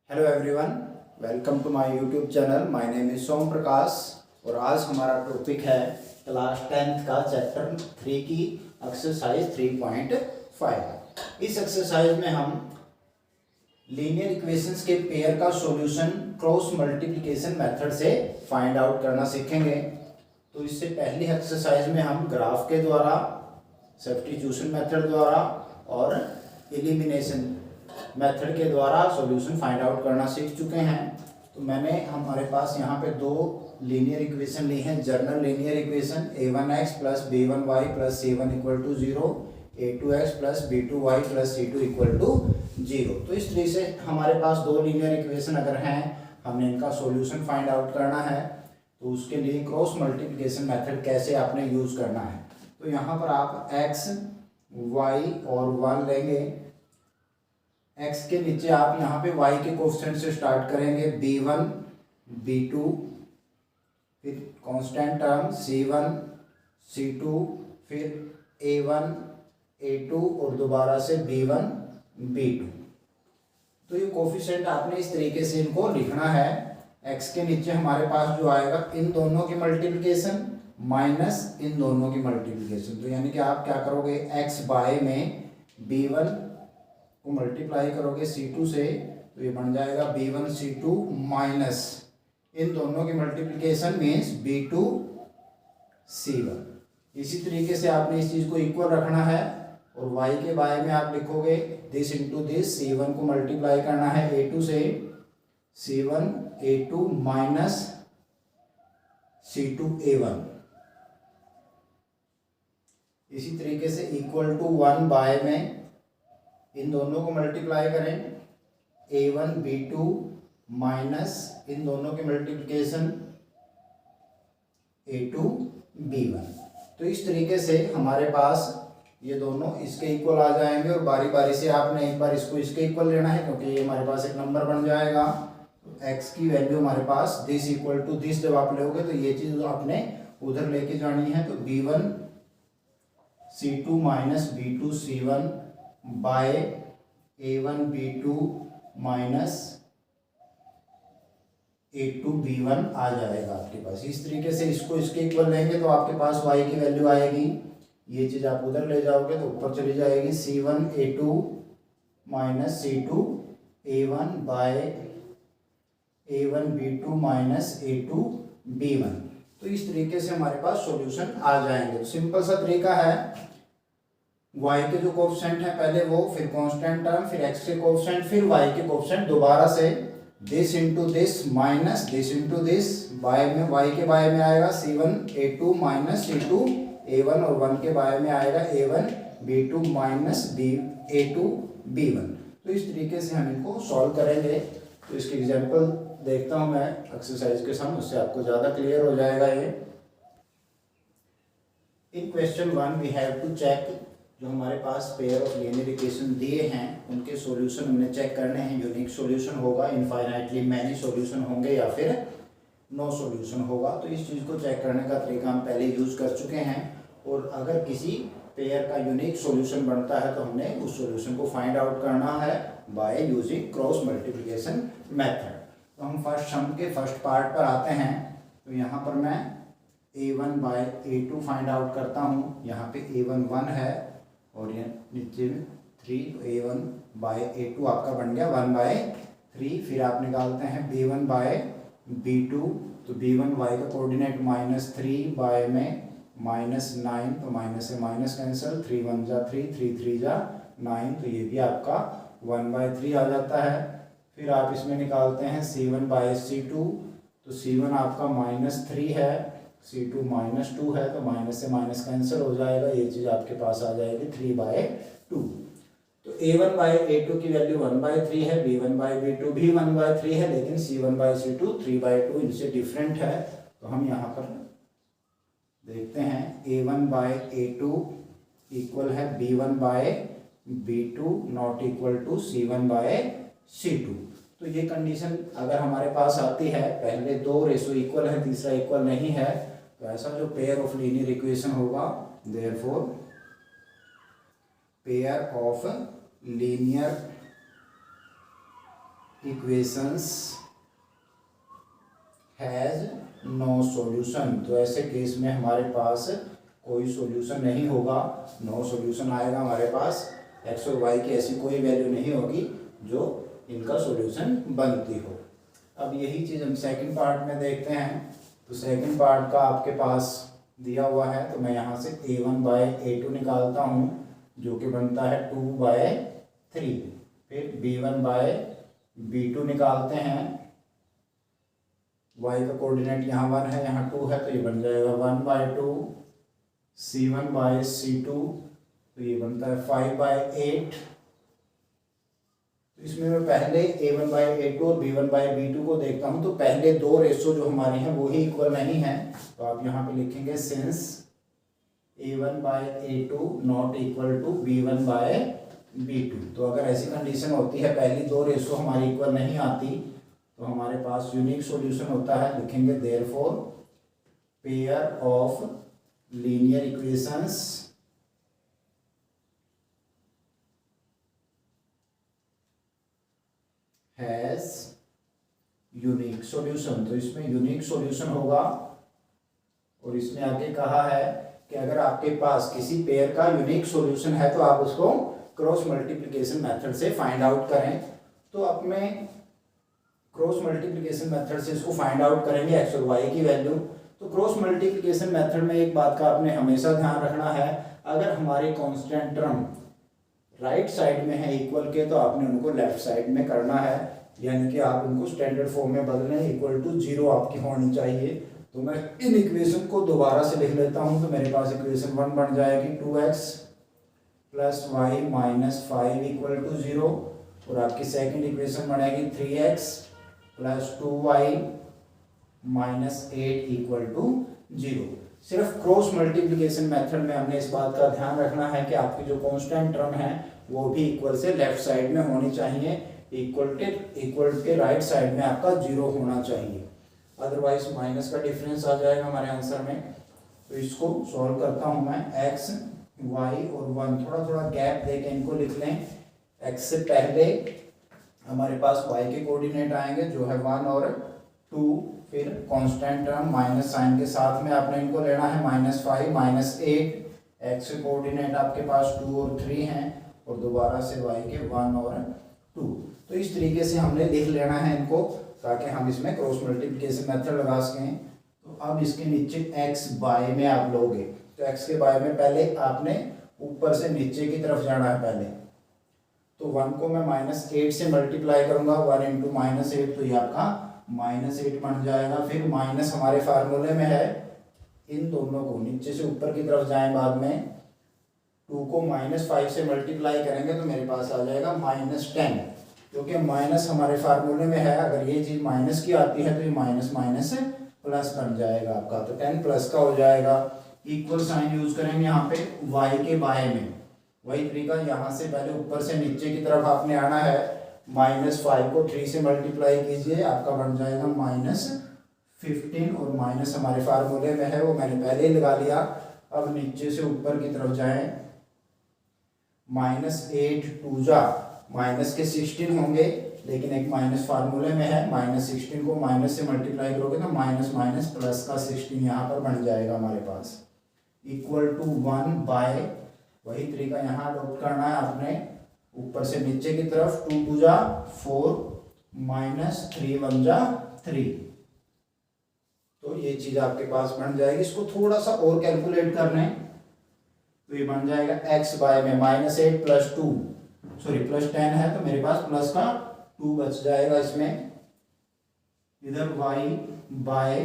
Hello everyone, welcome to my YouTube channel. My name is Som Prakash और आज हमारा topic है क्लास 10th का चैप्टर 3 की एक्सरसाइज 3.5। इस एक्सरसाइज में हम लीनियर इक्वेशंस के पेयर का सॉल्यूशन क्रॉस मल्टीप्लिकेशन मेथड से फाइंड आउट करना सीखेंगे। तो इससे पहली एक्सरसाइज में हम ग्राफ के द्वारा, सब्स्टिट्यूशन मेथड द्वारा और एलिमिनेशन मेथड के द्वारा सॉल्यूशन फाइंड आउट करना सीख चुके हैं। तो मैंने हमारे पास यहाँ पे दो लीनियर इक्वेशन ली हैं। General linear equation a1x plus b1y plus c1 equal to 0, a2x plus b2y plus c2 equal to 0। तो इस तरह से हमारे पास दो लीनियर इक्वेशन अगर हैं, हमने इनका सॉल्यूशन फाइंड आउट करना है तो उसके लिए क्रॉस मल्टीप्लिकेशन मेथड कैसे आपने यूज़ करना है। तो यहाँ पर आप x, y और 1 लेंगे। x के नीचे आप यहाँ पे y के कोफिशिएंट से स्टार्ट करेंगे, b1, b2, फिर कांस्टेंट टर्म c1, c2, फिर a1, a2 और दोबारा से b1, b2। तो ये कोफिशिएंट आपने इस तरीके से इनको लिखना है। x के नीचे हमारे पास जो आएगा इन दोनों की मल्टीप्लिकेशन माइनस इन दोनों की मल्टीप्लिकेशन। तो यानी कि आप क्या करोगे, x बाय में b1 को मल्टीप्लाई करोगे c2 से, तो ये बन जाएगा b1 c2 माइनस इन दोनों की मल्टीप्लिकेशन मीन्स b2 c1। इसी तरीके से आपने इस चीज़ को इक्वल रखना है और y के बाय में आप लिखोगे दिस इंटू दिस, c1 को मल्टीप्लाई करना है a2 से, c1 a2 minus c2 a1। इसी तरीके से इक्वल टू 1 बाय में इन दोनों को मल्टीप्लाई करें, a1 b2 माइनस इन दोनों की मल्टीप्लिकेशन a2 b1। तो इस तरीके से हमारे पास ये दोनों इसके इक्वल आ जाएंगे और बारी बारी से आपने एक बार इसको इसके इक्वल लेना है क्योंकि ये हमारे पास एक नंबर बन जाएगा। तो x की वैल्यू हमारे पास दिस इक्वल टू दिस जब आप लोगे तो ये चीज़ आपने उधर लेके जानी है। तो b1 c2 minus b2 c1 bye a1 b2 minus a2 b1 आ जाएगा आपके पास। इस तरीके से इसको इसके इक्वल लेंगे तो आपके पास y की वैल्यू आएगी, ये चीज़ आप उधर ले जाओगे तो ऊपर चली जाएगी, c1 a2 minus c2 a1 bye a1 b2 minus a2 b1। तो इस तरीके से हमारे पास सॉल्यूशन आ जाएंगे। सिंपल सा तरीका है, y के जो कोफिशिएंट है पहले वो, फिर कांस्टेंट टर्म, फिर x के कोफिशिएंट, फिर y के कोफिशिएंट, दोबारा से this into this minus this into this, by में y के बाय में आएगा c1 a2 minus c2 a1 और 1 के बाय में आएगा a1 b2 minus a2 b1। तो इस तरीके से हम इनको सॉल्व करेंगे। तो इसकी एग्जांपल देखता हूँ मैं एक्सरसाइज के साथ, उससे आपको ज़्यादा क्लियर हो जाएगा ये। In question 1 we have to check, जो हमारे पास पेयर ऑफ लीनियर इक्वेशन दिए हैं उनके सॉल्यूशन हमने चेक करने हैं। यूनिक सॉल्यूशन होगा, इनफाइनाइटली मैनी सॉल्यूशन होंगे या फिर नो सॉल्यूशन होगा। तो इस चीज़ को चेक करने का तरीका हम पहले यूज़ कर चुके हैं। और अगर किसी पेयर का यूनिक सॉल्यूशन बनता है तो हमने उस सॉल्यूशन को फाइंड आउट करना है by using cross multiplication method. तो हम फर्स्ट सम के फर्स्ट पार्ट पर आते हैं। तो यहाँ पर मैं a1 bye a2 find out करता हूँ। यहाँ पे a1 1 है और ये नीचे में 3, तो a1 बाय a2 आपका बन गया 1 बाय 3। फिर आप निकालते हैं b1 बाय b2, तो b1 y का कोऑर्डिनेट -3 बाय में -9, तो माइनस से माइनस कैंसिल, 3 1 जा 3, 3 3 जा 9, तो ये भी आपका 1 बाय 3 आ जाता है। फिर आप इसमें निकालते हैं c1 बाय c2, तो c1 आपका -3 है, c2 -2 है, तो माइनस से माइनस कैंसिल हो जाएगा, ये चीज़ आपके पास आ जाएगी 3 बाय 2। तो a1 बाय a2 की वैल्यू 1 बाय 3 है, b1 बाय b2 भी 1 बाय 3 है, लेकिन c1 बाय c2 3 बाय 2 इनसे डिफरेंट है। तो हम यहाँ पर देखते हैं a1 बाय a2 इक्वल है b1 by b2 not equal to c1 by c2। तो ये कंडीशन अगर हमारे पास आती है, पहले दो रेशो इक्वल है, तीसरा इक्वल नहीं है, तो ऐसा जो पेयर ऑफ लीनियर इक्वेशन होगा, therefore pair of linear equations has no solution. तो ऐसे केस में हमारे पास कोई सॉल्यूशन नहीं होगा, नो सॉल्यूशन आएगा हमारे पास। एक्स और वाई की ऐसी कोई वैल्यू नहीं होगी जो इनका सॉल्यूशन बनती हो। अब यही चीज़ हम सेकंड पार्ट में देखते हैं। तो सेकंड पार्ट का आपके पास दिया हुआ है, तो मैं यहाँ से a1/a2 निकालता हूँ जो कि बनता है 2/3। फिर b1/b2 निकालते हैं, y का कोऑर्डिनेट यहाँ 1 है, यहाँ 2 है, तो ये बन जाएगा 1/2। c1/c2 तो ये बनता है 5/8। तो इसमें मैं पहले a1/a2 और b1/b2 को देखता हूँ। तो पहले दो रेशो जो हमारी हैं वो ही इक्वल नहीं है, तो आप यहाँ पे लिखेंगे since a1/a2 not equal to b1/b2। तो अगर ऐसी कंडीशन होती है, पहली दो रेशो हमारी इक्वल नहीं आती, तो हमारे पास यूनिक सॉल्यूशन होता है। लिखेंगे therefore pair of linear equations has unique solution. तो इसमें यूनिक सॉल्यूशन होगा। और इसमें आगे कहा है कि अगर आपके पास किसी पेयर का यूनिक सॉल्यूशन है तो आप उसको क्रॉस मल्टीप्लिकेशन मेथड से फाइंड आउट करें। तो अब मैं क्रॉस मल्टीप्लिकेशन मेथड से इसको फाइंड आउट करेंगे एक्स और वाई की वैल्यू। तो क्रॉस मल्टीप्लिकेशन मेथड में एक बात का आपने हमेशा ध्यान रखना है, अगर हमारे कांस्टेंट टर्म राइट साइड में है इक्वल के, तो आपने उनको लेफ्ट साइड में करना है, यानी कि आप उनको स्टैंडर्ड फॉर्म में बदलें, इक्वल टू 0 आपकी होनी चाहिए। तो मैं इन इक्वेशन को दोबारा से लिख लेता हूं। तो मेरे पास इक्वेशन 1 बन जाएगी 2x + y - 5 = 0। और आपकी सेकंड इक्वेशन बनेगी 3x + 2y - 8 = 0। सिर्फ क्रॉस मल्टीप्लिकेशन मेथड में हमने इस बात का ध्यान रखना है कि आपकी जो कांस्टेंट टर्म है वो भी इक्वल से लेफ्ट साइड में होनी चाहिए, इक्वल के राइट साइड में आपका 0 होना चाहिए, अदरवाइज माइनस का डिफरेंस आ जाएगा हमारे आंसर में। तो इसको सॉल्व करता हूं मैं। x, y और 1 थोड़ा थोड़ा गैप देके इनको लिख लें। x से पहले हमारे पास y के कोऑर्डिनेट आएंगे जो है 1 और 2, फिर कांस्टेंट टर्म माइनस साइन के साथ में आपने इनको लेना है -5 - 8। x के कोऑर्डिनेट आपके पास 2 और 3 हैं, और दोबारा से y के 1 और 2। तो इस तरीके से हमने लिख लेना है इनको, ताकि हम इसमें क्रॉस मल्टीप्लिकेशन मेथड लगा सकें। तो अब इसके नीचे x बाय में आप लोगे, तो x के बाय में पहले आपने ऊपर से नीचे की तरफ जाना है पहले। तो 1 को मैं -8 से मल्टीप्लाई करूंगा, 1 × -8, तो ये आपका -8 बन जाएगा। फिर माइनस हमारे फार्मूले में है, इन दोनों को नीचे से ऊपर की तरफ जाएं, बाद में 2 को -5 से मल्टीप्लाई करेंगे तो मेरे पास आ जाएगा -10, क्योंकि माइनस हमारे फार्मूले में है। अगर ये चीज़ माइनस की आती है तो ये माइनस माइनस प्लस बन जाएगा आपका, तो 10 प्लस का हो जाएगा। इक्वल साइन यूज करेंगे यहाँ पे y के बाय में, वही तरीका, यहाँ से पहले ऊपर से नीचे की तरफ आपने आना है। -5 को 3 से मल्टीप्लाई कीजिए, आपका बन जाएगा -15, और माइनस हमारे फार्मूले में है वो मैंने पहले ही लगा लिया। अब नीचे से ऊपर की तरफ जाएं, -8 2 जा माइनस के 16 होंगे, लेकिन एक माइनस फार्मूले में है, -16 को माइनस से मल्टीप्लाई करोगे तो माइनस माइनस प्लस का 16 यहाँ पर बन जाएगा हमारे पास, इक्वल टू 1 बाय, वही तरीका यहाँ अडॉप्ट करना है आपने, ऊपर से नीचे की तरफ 2 2 जा 4 -3 1 जा 3। तो ये चीज आपके पास बन जाएगी। इसको थोड़ा सा और कैलकुलेट कर लें तो ये बन जाएगा x बाय में -8 + 2, सॉरी +10 है, तो मेरे पास प्लस का 2 बच जाएगा इसमें। इधर y बाय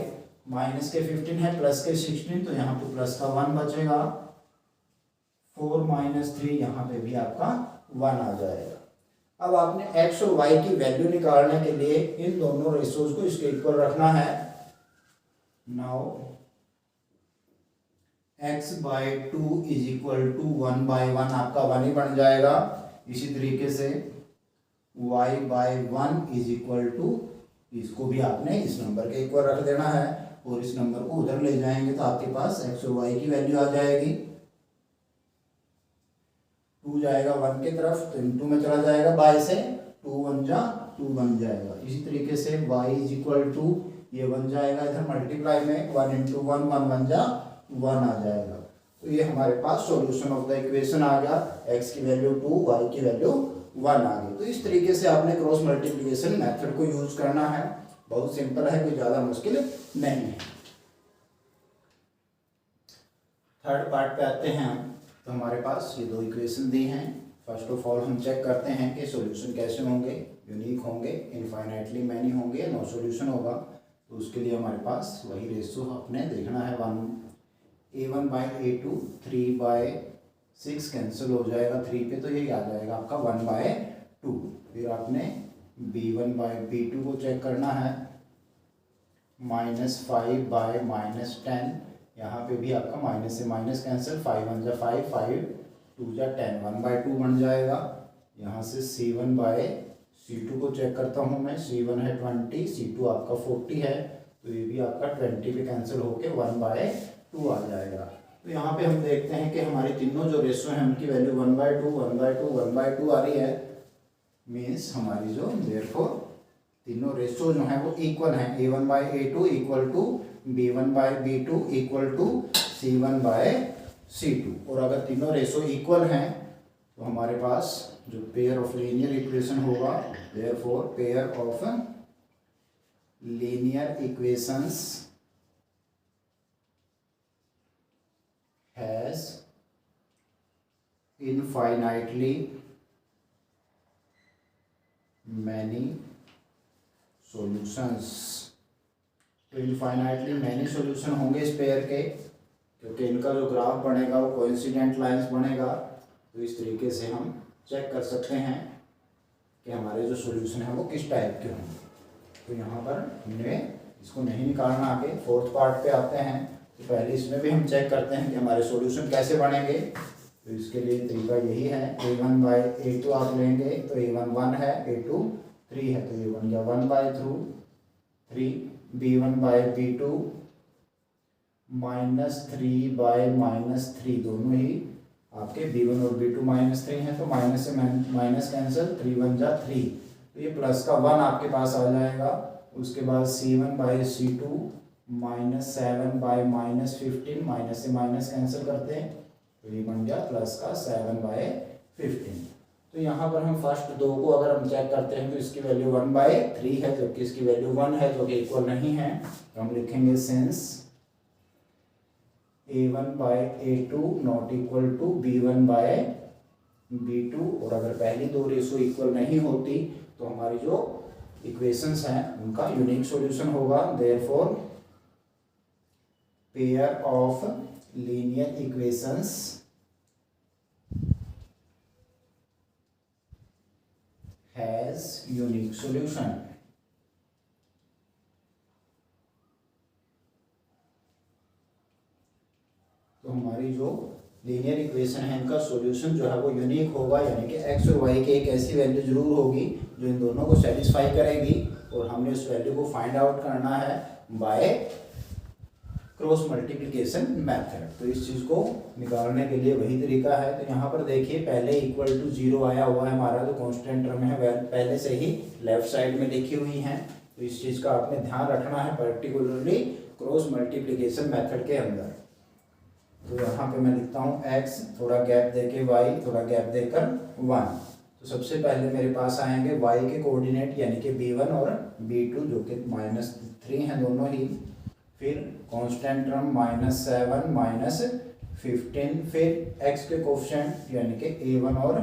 माइनस के 15 है, प्लस के 16, तो यहाँ पे प्लस का 1 बचेगा। 4 - 3 यहाँ पे भी आपका 1 आ जाएगा। अब आपने x और y की वैल्यू निकालने के लिए इन दोनों रेशियोज को इसके इक्वल रखना है। नाउ x/2 = 1/1, आपका 1 ही बन जाएगा। इसी तरीके से y/1 = इसको भी आपने इस नंबर के इक्वल रख देना है, और इस नंबर को उधर ले जाएंगे तो आपके पास x और y की वैल्यू आ जाएगी। 2 जाएगा 1 की तरफ तो इनटू में चला जाएगा बाय से, 2 1 जा 2 बन जाएगा। इसी तरीके से y इज इक्वल टू ये बन जाएगा इधर मल्टीप्लाई में 1 इंटू 1 1 बन जा 1 आ जाएगा। तो ये हमारे पास सॉल्यूशन ऑफ द इक्वेशन आ गया, x की वैल्यू 2 y की वैल्यू 1 आ गई। तो इस तरीके से आपने क्रॉस मल्टीप्लिकेशन मेथड को यूज करना है, बहुत सिंपल है, कोई ज़्यादा मुश्किल नहीं है। थर्ड पार्ट पे आते हैं हम। तो हमारे पास ये दो इक्वेशन दी हैं। फर्स्ट ऑफ ऑल हम चेक करते हैं कि सॉल्यूशन कैसे होंगे, यूनिक होंगे, इनफाइनाइटली मैनी होंगे, नो सॉल्यूशन होगा। तो उसके लिए हमारे पास वही रेशो अपने देखना है, a1 by a2 3 by 6 cancel हो जाएगा 3 पे, तो ये आ जाएगा आपका 1 बाई 2। फिर आपने b1 बाई b2 को चेक करना है, -5 बाई -10, यहाँ पे भी आपका माइनस से माइनस कैंसिल, 5 1 जा 5 5 2 जा 10 1 बाई 2 बन जाएगा। यहाँ से c1 बाई c2 को चेक करता हूँ मैं, c1 है 20, c2 आपका 40 है, तो ये भी आपका 20 पे कैंसिल होके 1 बाई 2 आ जाएगा। तो यहाँ पे हम देखते हैं कि हमारी तीनों जो रेशो हैं उनकी वैल्यू 1 बाई 2 1 बाई 2 1 बाई 2 आ रही है। मीन्स हमारी जो देयरफॉर तीनों रेशो जो हैं वो इक्वल हैं, a1 by a2 equal to b1 by b2 equal to c1 by c2। और अगर तीनों रेशो इक्वल हैं तो हमारे पास जो पेयर ऑफ लीनियर इक्वेशन होगा, therefore pair of linear equations has infinitely many solutions. तो इनफाइनाइटली मैनी सॉल्यूशन होंगे इस पेयर के, क्योंकि इनका जो ग्राफ बनेगा वो कोइंसिडेंट लाइंस बनेगा। तो इस तरीके से हम चेक कर सकते हैं कि हमारे जो सॉल्यूशन है वो किस टाइप के होंगे। तो यहाँ पर हमने इसको नहीं निकालना, आगे फोर्थ पार्ट पे आते हैं। तो पहले इसमें भी हम चेक करते हैं कि हमारे सॉल्यूशन कैसे बनेंगे। तो इसके लिए तरीका यही है, a1 बाई a2 आप लेंगे तो a1 1 है, a2 3 है, तो a1 या 1 by 3, b1 by b2 -3 by -3, दोनों ही आपके b1 और b2 -3 है, तो माइनस से माइनस कैंसिल, 3 1 जा 3, तो ये प्लस का 1 आपके पास आ जाएगा। उसके बाद c1 by c2 -7 by -15, minus से माइनस कैंसिल करते हैं, तो ये बन गया प्लस का 7 बाई 15। तो यहाँ पर हम फर्स्ट दो को अगर हम चेक करते हैं तो इसकी वैल्यू 1 बाई 3 है, जबकि इसकी वैल्यू 1 है, जो कि इक्वल नहीं है। तो हम लिखेंगे since a1 by a2 not equal to b1 by b2, और अगर पहली दो रेशो इक्वल नहीं होती तो हमारी जो इक्वेशंस हैं उनका यूनिक सॉल्यूशन होगा। Therefore pair of linear equations has unique solution. तो हमारी जो लीनियर इक्वेशन है इनका सॉल्यूशन जो है वो यूनिक होगा, यानी कि x और y की एक ऐसी वैल्यू जरूर होगी जो इन दोनों को सेटिस्फाई करेगी, और हमने उस वैल्यू को फाइंड आउट करना है बाय क्रॉस मल्टीप्लिकेशन मेथड। तो इस चीज़ को निकालने के लिए वही तरीका है। तो यहाँ पर देखिए पहले इक्वल टू 0 आया हुआ है, हमारा जो कांस्टेंट टर्म है वह पहले से ही लेफ्ट साइड में लिखी हुई हैं। तो इस चीज़ का आपने ध्यान रखना है, पर्टिकुलरली क्रॉस मल्टीप्लिकेशन मेथड के अंदर। तो यहाँ पे मैं लिखता हूँ x, थोड़ा गैप देके y, थोड़ा गैप देकर 1। तो सबसे पहले मेरे पास आएंगे y के कोऑर्डिनेट यानी कि b1 और b2 जो कि -3 हैं दोनों ही, फिर कांस्टेंट टर्म -7 -15, फिर x के कोफिशिएंट यानी कि a1 और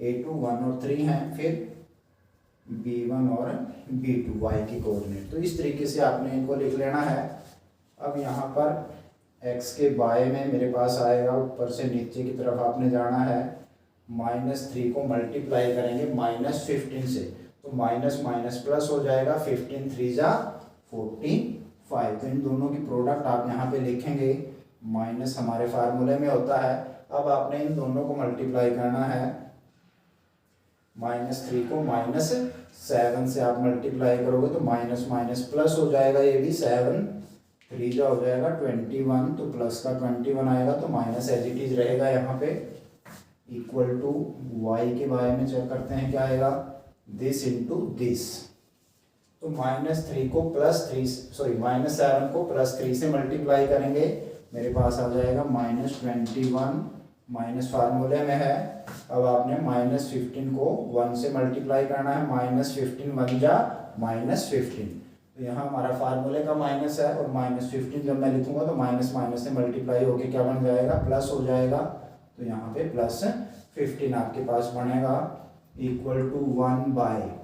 a2 1 और 3 हैं, फिर b1 और b2 y की कोऑर्डिनेट। तो इस तरीके से आपने इनको लिख लेना है। अब यहाँ पर x के बाय में मेरे पास आएगा, ऊपर से नीचे की तरफ आपने जाना है, -3 को मल्टीप्लाई करेंगे -15 से, तो माइनस माइनस प्लस हो जाएगा, 15 3 जा 45। तो इन दोनों की प्रोडक्ट आप यहाँ पे लिखेंगे, माइनस हमारे फार्मूले में होता है। अब आपने इन दोनों को मल्टीप्लाई करना है, -3 को -7 से आप मल्टीप्लाई करोगे तो माइनस माइनस प्लस हो जाएगा, ये भी 7 3 जा हो जाएगा 21, तो प्लस का 21 आएगा, तो माइनस एज इट इज रहेगा यहाँ पे, इक्वल टू y के बारे में चेक करते हैं क्या आएगा, दिस इंटू दिस। तो -3 को -7 को +3 से मल्टीप्लाई करेंगे, मेरे पास आ जाएगा -21, माइनस फार्मूले में है। अब आपने -15 को 1 से मल्टीप्लाई करना है, -15 1 जा -15, तो यहाँ हमारा फार्मूले का माइनस है, और -15 जब मैं लिखूंगा तो माइनस माइनस से मल्टीप्लाई होके क्या बन जाएगा, प्लस हो जाएगा। तो यहाँ पे +15 आपके पास बनेगा, equal to 1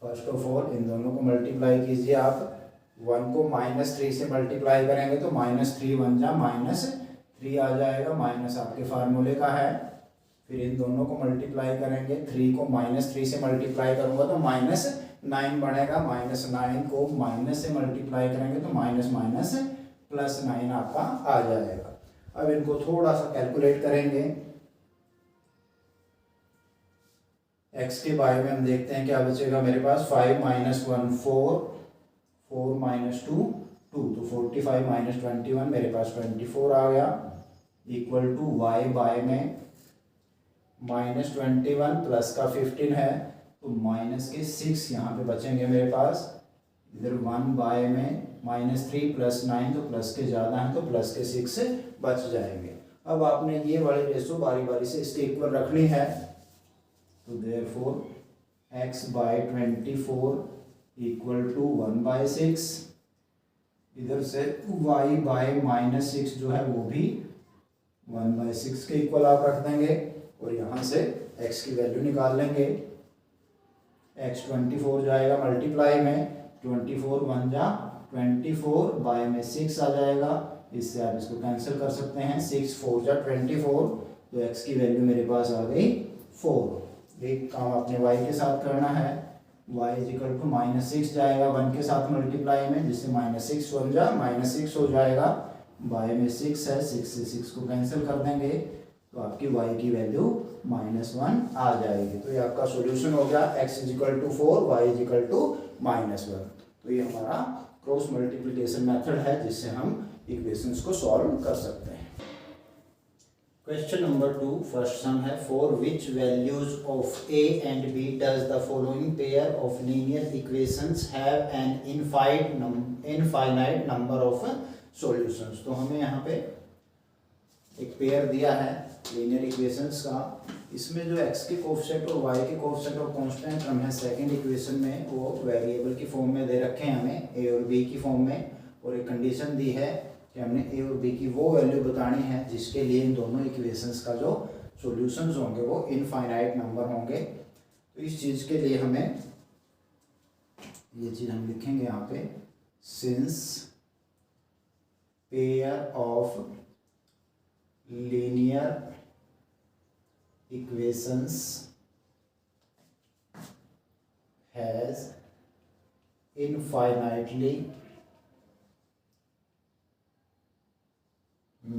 first of all इन दोनों को मल्टीप्लाई कीजिए आप। 1 को -3 से मल्टीप्लाई करेंगे तो -3 1 जा -3 आ जाएगा, माइनस आपके फार्मूले का है। फिर इन दोनों को मल्टीप्लाई करेंगे, 3 को -3 से मल्टीप्लाई करूंगा तो -9 बनेगा, -9 को माइनस से मल्टीप्लाई करेंगे तो माइनस माइनस +9 आपका आ जाएगा। अब इनको थोड़ा सा कैलकुलेट करेंगे। x के बारे में हम देखते हैं क्या बचेगा मेरे पास, 5 - 1 4, 4 - 2 2, तो 45 - 21 मेरे पास 24 आ गया, इक्वल टू y बाय में -21 प्लस का 15 है, तो माइनस के 6 यहाँ पे बचेंगे मेरे पास। इधर 1 बाय में -3 + 9, तो प्लस के ज़्यादा हैं तो प्लस के 6 बच जाएंगे। अब आपने ये वाले रेशो बारी बारी से इसके इक्वल रखनी है, तो देयरफॉर x/24 इक्वल टू 1/6, इधर से y बाय -6 जो है वो भी 1/6 के इक्वल आप रख देंगे, और यहाँ से x की वैल्यू निकाल लेंगे। x 24 जाएगा मल्टीप्लाई में, 24 1 जा 24, बाय में 6 आ जाएगा, इससे आप इसको कैंसिल कर सकते हैं, 6 4 जा 24, तो x की वैल्यू मेरे पास आ गई 4। एक काम आपने y के साथ करना है, y इक्वल टू -6 जाएगा 1 के साथ मल्टीप्लाई में, जिससे -6 1 जा -6 हो जाएगा, बाय में 6 है, 6 से 6 को कैंसिल कर देंगे, तो आपकी y की वैल्यू -1 आ जाएगी। तो ये आपका सॉल्यूशन हो गया, x equal to 4, y equal to -1। तो ये हमारा क्रॉस मल्टीप्लिकेशन मेथड है, जिससे हम इक्वेशंस को सॉल्व कर सकते हैं। क्वेश्चन नंबर 2 फर्स्ट सम है, for which values of a and b does the following pair of linear equations have an infinite number of solutions. तो हमें यहाँ पे एक पेयर दिया है लीनियर इक्वेशंस का, इसमें जो x के कोफिशिएंट और y के कोफिशिएंट और कांस्टेंट टर्म है सेकंड इक्वेशन में, वो वेरिएबल की फॉर्म में दे रखे हैं हमें a और b की फॉर्म में, और एक कंडीशन दी है कि हमने a और b की वो वैल्यू बतानी है जिसके लिए इन दोनों इक्वेशंस का जो सॉल्यूशंस होंगे वो इनफाइनाइट नंबर होंगे। तो इस चीज़ के लिए हमें ये चीज़ हम लिखेंगे यहाँ पे, since pair of linear equations has infinitely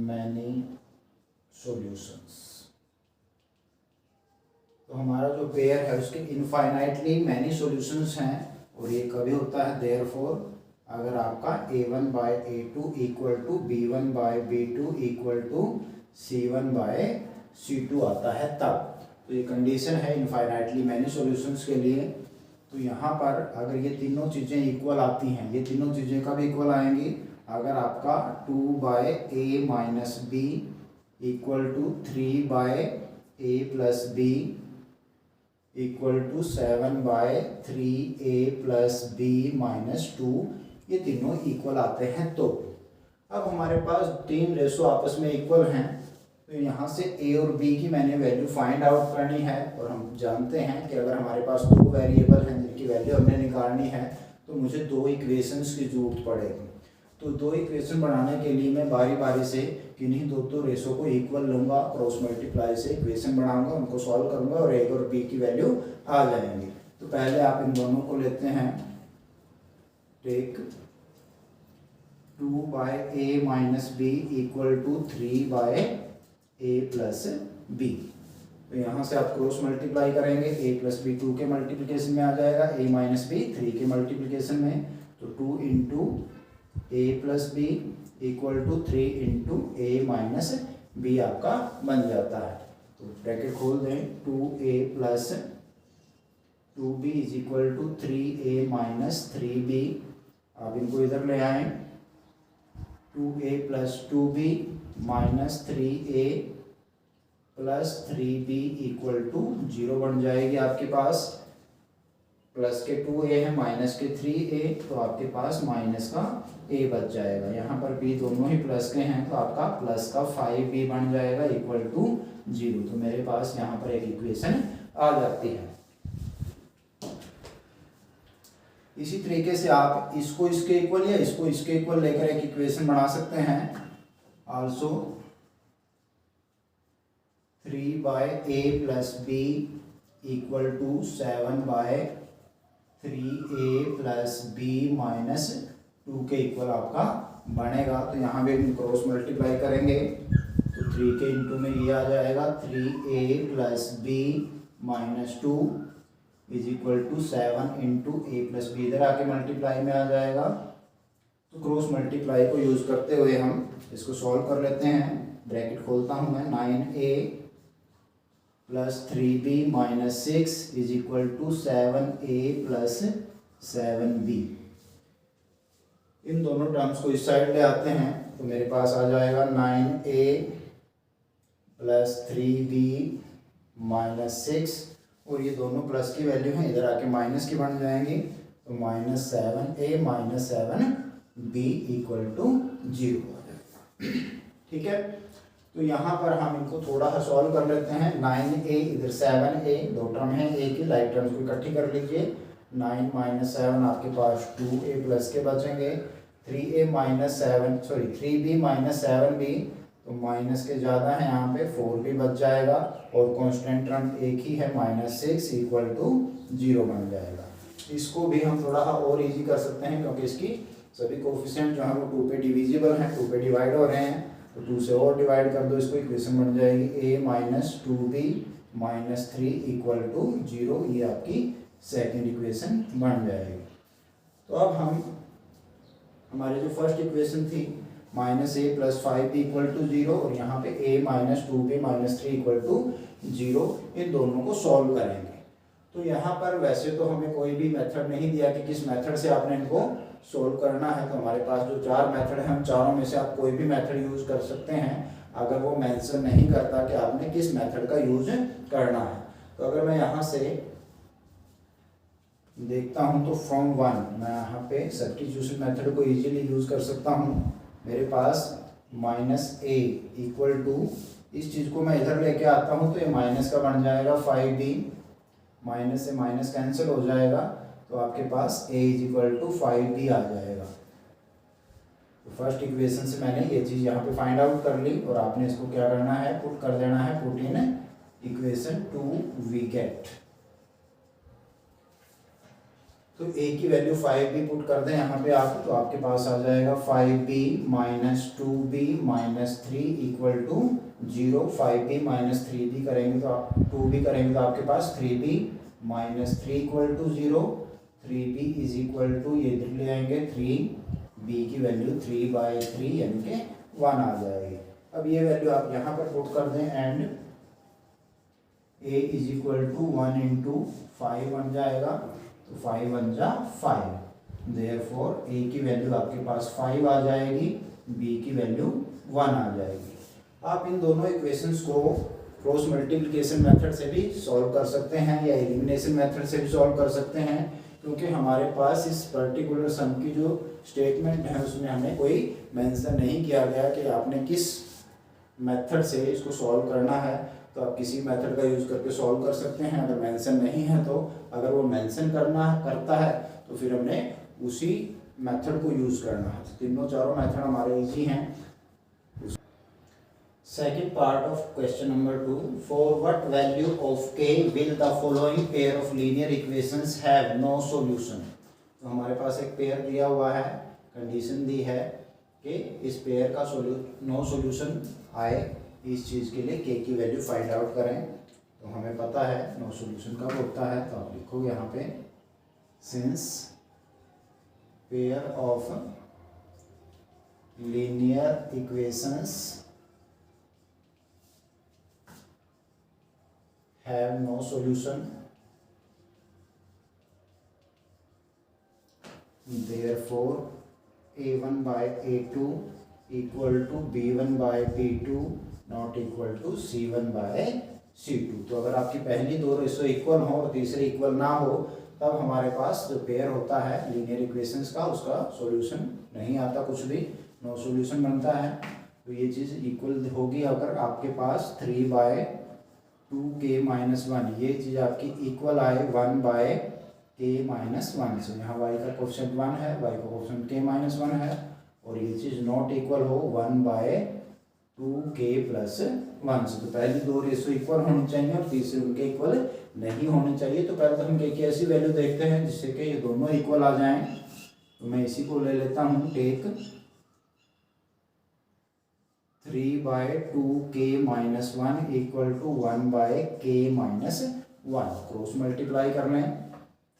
many solutions। तो हमारा जो पेयर है उसके इनफाइनाइटली मैनी सॉल्यूशंस हैं, और ये कभी होता है देयरफॉर अगर आपका a1/a2 equal to b1/b2 equal to c1/c2 आता है तब। तो ये कंडीशन है इनफाइनाइटली मैनी सॉल्यूशंस के लिए। तो यहाँ पर अगर ये तीनों चीज़ें इक्वल आती हैं, ये तीनों चीज़ें कब इक्वल आएंगी, अगर आपका 2/a - b equal to 3/a + b equal to 7/3a + b - 2, ये तीनों इक्वल आते हैं। तो अब हमारे पास तीन रेशो आपस में इक्वल हैं, तो यहाँ से a और b की मैंने वैल्यू फाइंड आउट करनी है, और हम जानते हैं कि अगर हमारे पास दो वेरिएबल हैं जिनकी वैल्यू हमने निकालनी है, तो मुझे दो इक्वेशंस की जरूरत पड़ेगी। तो दो इक्वेशन बनाने के लिए मैं बारी बारी से किन्हीं दो रेशो को इक्वल लूँगा, क्रॉस मल्टीप्लाई से इक्वेशन बनाऊंगा, उनको सॉल्व करूँगा, और a और b की वैल्यू आ जाएंगी। तो पहले आप इन दोनों को लेते हैं, take 2/a - b equal to 3/a + b। तो यहाँ से आप क्रॉस मल्टीप्लाई करेंगे, a + b 2 के मल्टीप्लिकेशन में आ जाएगा, a - b 3 के मल्टीप्लिकेशन में, तो 2 × a + b equal to 3 × a - b आपका बन जाता है। तो ब्रैकेट खोल दें, 2a + 2b is equal to 3a minus 3b। आप इनको इधर ले आए, 2a plus 2b minus 3a plus 3b equal to 0 बन जाएगी आपके पास। प्लस के 2a है माइनस के 3a, तो आपके पास माइनस का a बच जाएगा। यहाँ पर b दोनों ही प्लस के हैं तो आपका प्लस का 5b बन जाएगा इक्वल टू 0। तो मेरे पास यहाँ पर एक इक्वेशन आ जाती है। इसी तरीके से आप इसको इसके इक्वल या इसको इसके इक्वल लेकर एक इक्वेशन बना सकते हैं। Also 3/a plus b equal to 7/3a plus b minus 2 के इक्वल आपका बनेगा। तो यहाँ पे हम क्रॉस मल्टीप्लाई करेंगे तो 3 के इंटू में ये आ जाएगा 3a plus b minus 2 is equal to 7 into a plus b, इधर आके मल्टीप्लाई में आ जाएगा। तो क्रॉस मल्टीप्लाई को यूज़ करते हुए हम इसको सॉल्व कर लेते हैं। ब्रैकेट खोलता हूँ मैं, 9a plus 3b minus 6 is equal to 7a plus 7b। इन दोनों टर्म्स को इस साइड ले आते हैं तो मेरे पास आ जाएगा 9a प्लस 3b माइनस 6, और ये दोनों प्लस की वैल्यू हैं, इधर आके माइनस की बन जाएंगी। तो minus 7a minus 7b equal to 0 हो जाएगा। ठीक है, तो यहाँ पर हम इनको थोड़ा सा सॉल्व कर लेते हैं। 9a इधर 7a, दो टर्म है a की, लाइक टर्म्स को इकट्ठी कर लीजिए। 9 माइनस 7 आपके पास 2a प्लस के बचेंगे। 3b माइनस 7b, तो माइनस के ज़्यादा है यहाँ पे, 4b बच जाएगा, और कांस्टेंट टर्म एक ही है माइनस 6 इक्वल टू 0 बन जाएगा। इसको भी हम थोड़ा सा और इजी कर सकते हैं क्योंकि इसकी सभी कोफिशिएंट जो है वो 2 पे डिविजिबल हैं, 2 पे डिवाइड हो रहे हैं। तो 2 से और डिवाइड कर दो इसको, इक्वेशन बन जाएगी a minus 2b minus 3 equal to 0। ये आपकी सेकेंड इक्वेशन बन जाएगी। तो अब हम हमारी जो फर्स्ट इक्वेशन थी minus a plus 5b equal to 0, और यहाँ पे a minus 2b minus 3 equal to 0, इन दोनों को सॉल्व करेंगे। तो यहाँ पर वैसे तो हमें कोई भी मेथड नहीं दिया कि किस मेथड से आपने इनको सॉल्व करना है। तो हमारे पास जो 4 मेथड हैं, हम चारों में से आप कोई भी मेथड यूज़ कर सकते हैं, अगर वो मेंशन नहीं करता कि आपने किस मेथड का यूज करना है। तो अगर मैं यहाँ से देखता हूँ तो फ्रॉम 1 मैं यहाँ पे सब्स्टिट्यूशन मेथड को इजीली यूज़ कर सकता हूँ। मेरे पास माइनस a इक्वल टू, इस चीज़ को मैं इधर लेके आता हूँ तो ये माइनस का बन जाएगा 5b, माइनस से माइनस कैंसिल हो जाएगा, तो आपके पास a is equal to 5b आ जाएगा। तो फर्स्ट इक्वेशन से मैंने ये चीज़ यहाँ पे फाइंड आउट कर ली, और आपने इसको क्या करना है, पुट कर देना है, put in equation 2 we get. तो a की वैल्यू 5b पुट कर दें यहाँ पे आप, तो आपके पास आ जाएगा 5b minus 2b minus 3 equal to 0। 5b minus 3b करेंगे तो आप 2b करेंगे तो आपके पास 3b minus 3 equal to 0। 3b is equal to, ये इधर ले आएंगे 3b की वैल्यू 3/3 यानी कि 1 आ जाएगी। अब ये वैल्यू आप यहाँ पर पुट कर दें, and a is equal to 1 into 5 बन जाएगा, तो 5 1 जा 5, देयरफॉर a की वैल्यू आपके पास 5 आ जाएगी, b की वैल्यू 1 आ जाएगी। आप इन दोनों इक्वेशंस को क्रॉस मल्टीप्लिकेशन मेथड से भी सॉल्व कर सकते हैं या एलिमिनेशन मेथड से भी सॉल्व कर सकते हैं, क्योंकि हमारे पास इस पर्टिकुलर सम की जो स्टेटमेंट है उसमें हमें कोई मेंशन नहीं किया गया कि आपने किस मेथड से इसको सॉल्व करना है। तो आप किसी मेथड का यूज़ करके सॉल्व कर सकते हैं। अगर मेंशन नहीं है तो, अगर वो मेंशन करता है तो फिर हमने उसी मेथड को यूज़ करना है। तीनों चारों मेथड हमारे इजी हैं। Second part of question number 2, for what value of k will the following pair of linear equations have no solution. तो हमारे पास एक पेयर दिया हुआ है, कंडीशन दी है कि इस पेयर का नो सॉल्यूशन आए, इस चीज़ के लिए k की वैल्यू फाइंड आउट करें। तो हमें पता है नो सॉल्यूशन कब होता है, तो आप लिखोगे यहाँ पे since pair of linear equations have no solution, therefore a1/a2 equal to b1/b2 not equal to c1/c2। तो अगर आपकी पहली दो रेशो इक्वल हो और तीसरी इक्वल ना हो तब हमारे पास जो पेयर होता है लीनियर इक्वेशंस का उसका सॉल्यूशन नहीं आता, कुछ भी नो सॉल्यूशन बनता है। तो ये चीज़ इक्वल होगी अगर आपके पास 3/2k-1, ये चीज़ आपकी इक्वल आए 1/k-1 से। यहाँ y का कोफिशिएंट 1 है, y का कोफिशिएंट k-1 है, और ये चीज़ नॉट इक्वल हो 1/2k+1 से। तो पहली दो रेशो इक्वल होनी चाहिए और तीसरी उनके इक्वल नहीं होनी चाहिए। तो पहले तो हम k की ऐसी वैल्यू देखते हैं जिससे कि ये दोनों इक्वल आ जाएं। तो मैं इसी को ले लेता हूँ, take 3/2k-1 equal to 1/k-1। Cross multiply कर लें,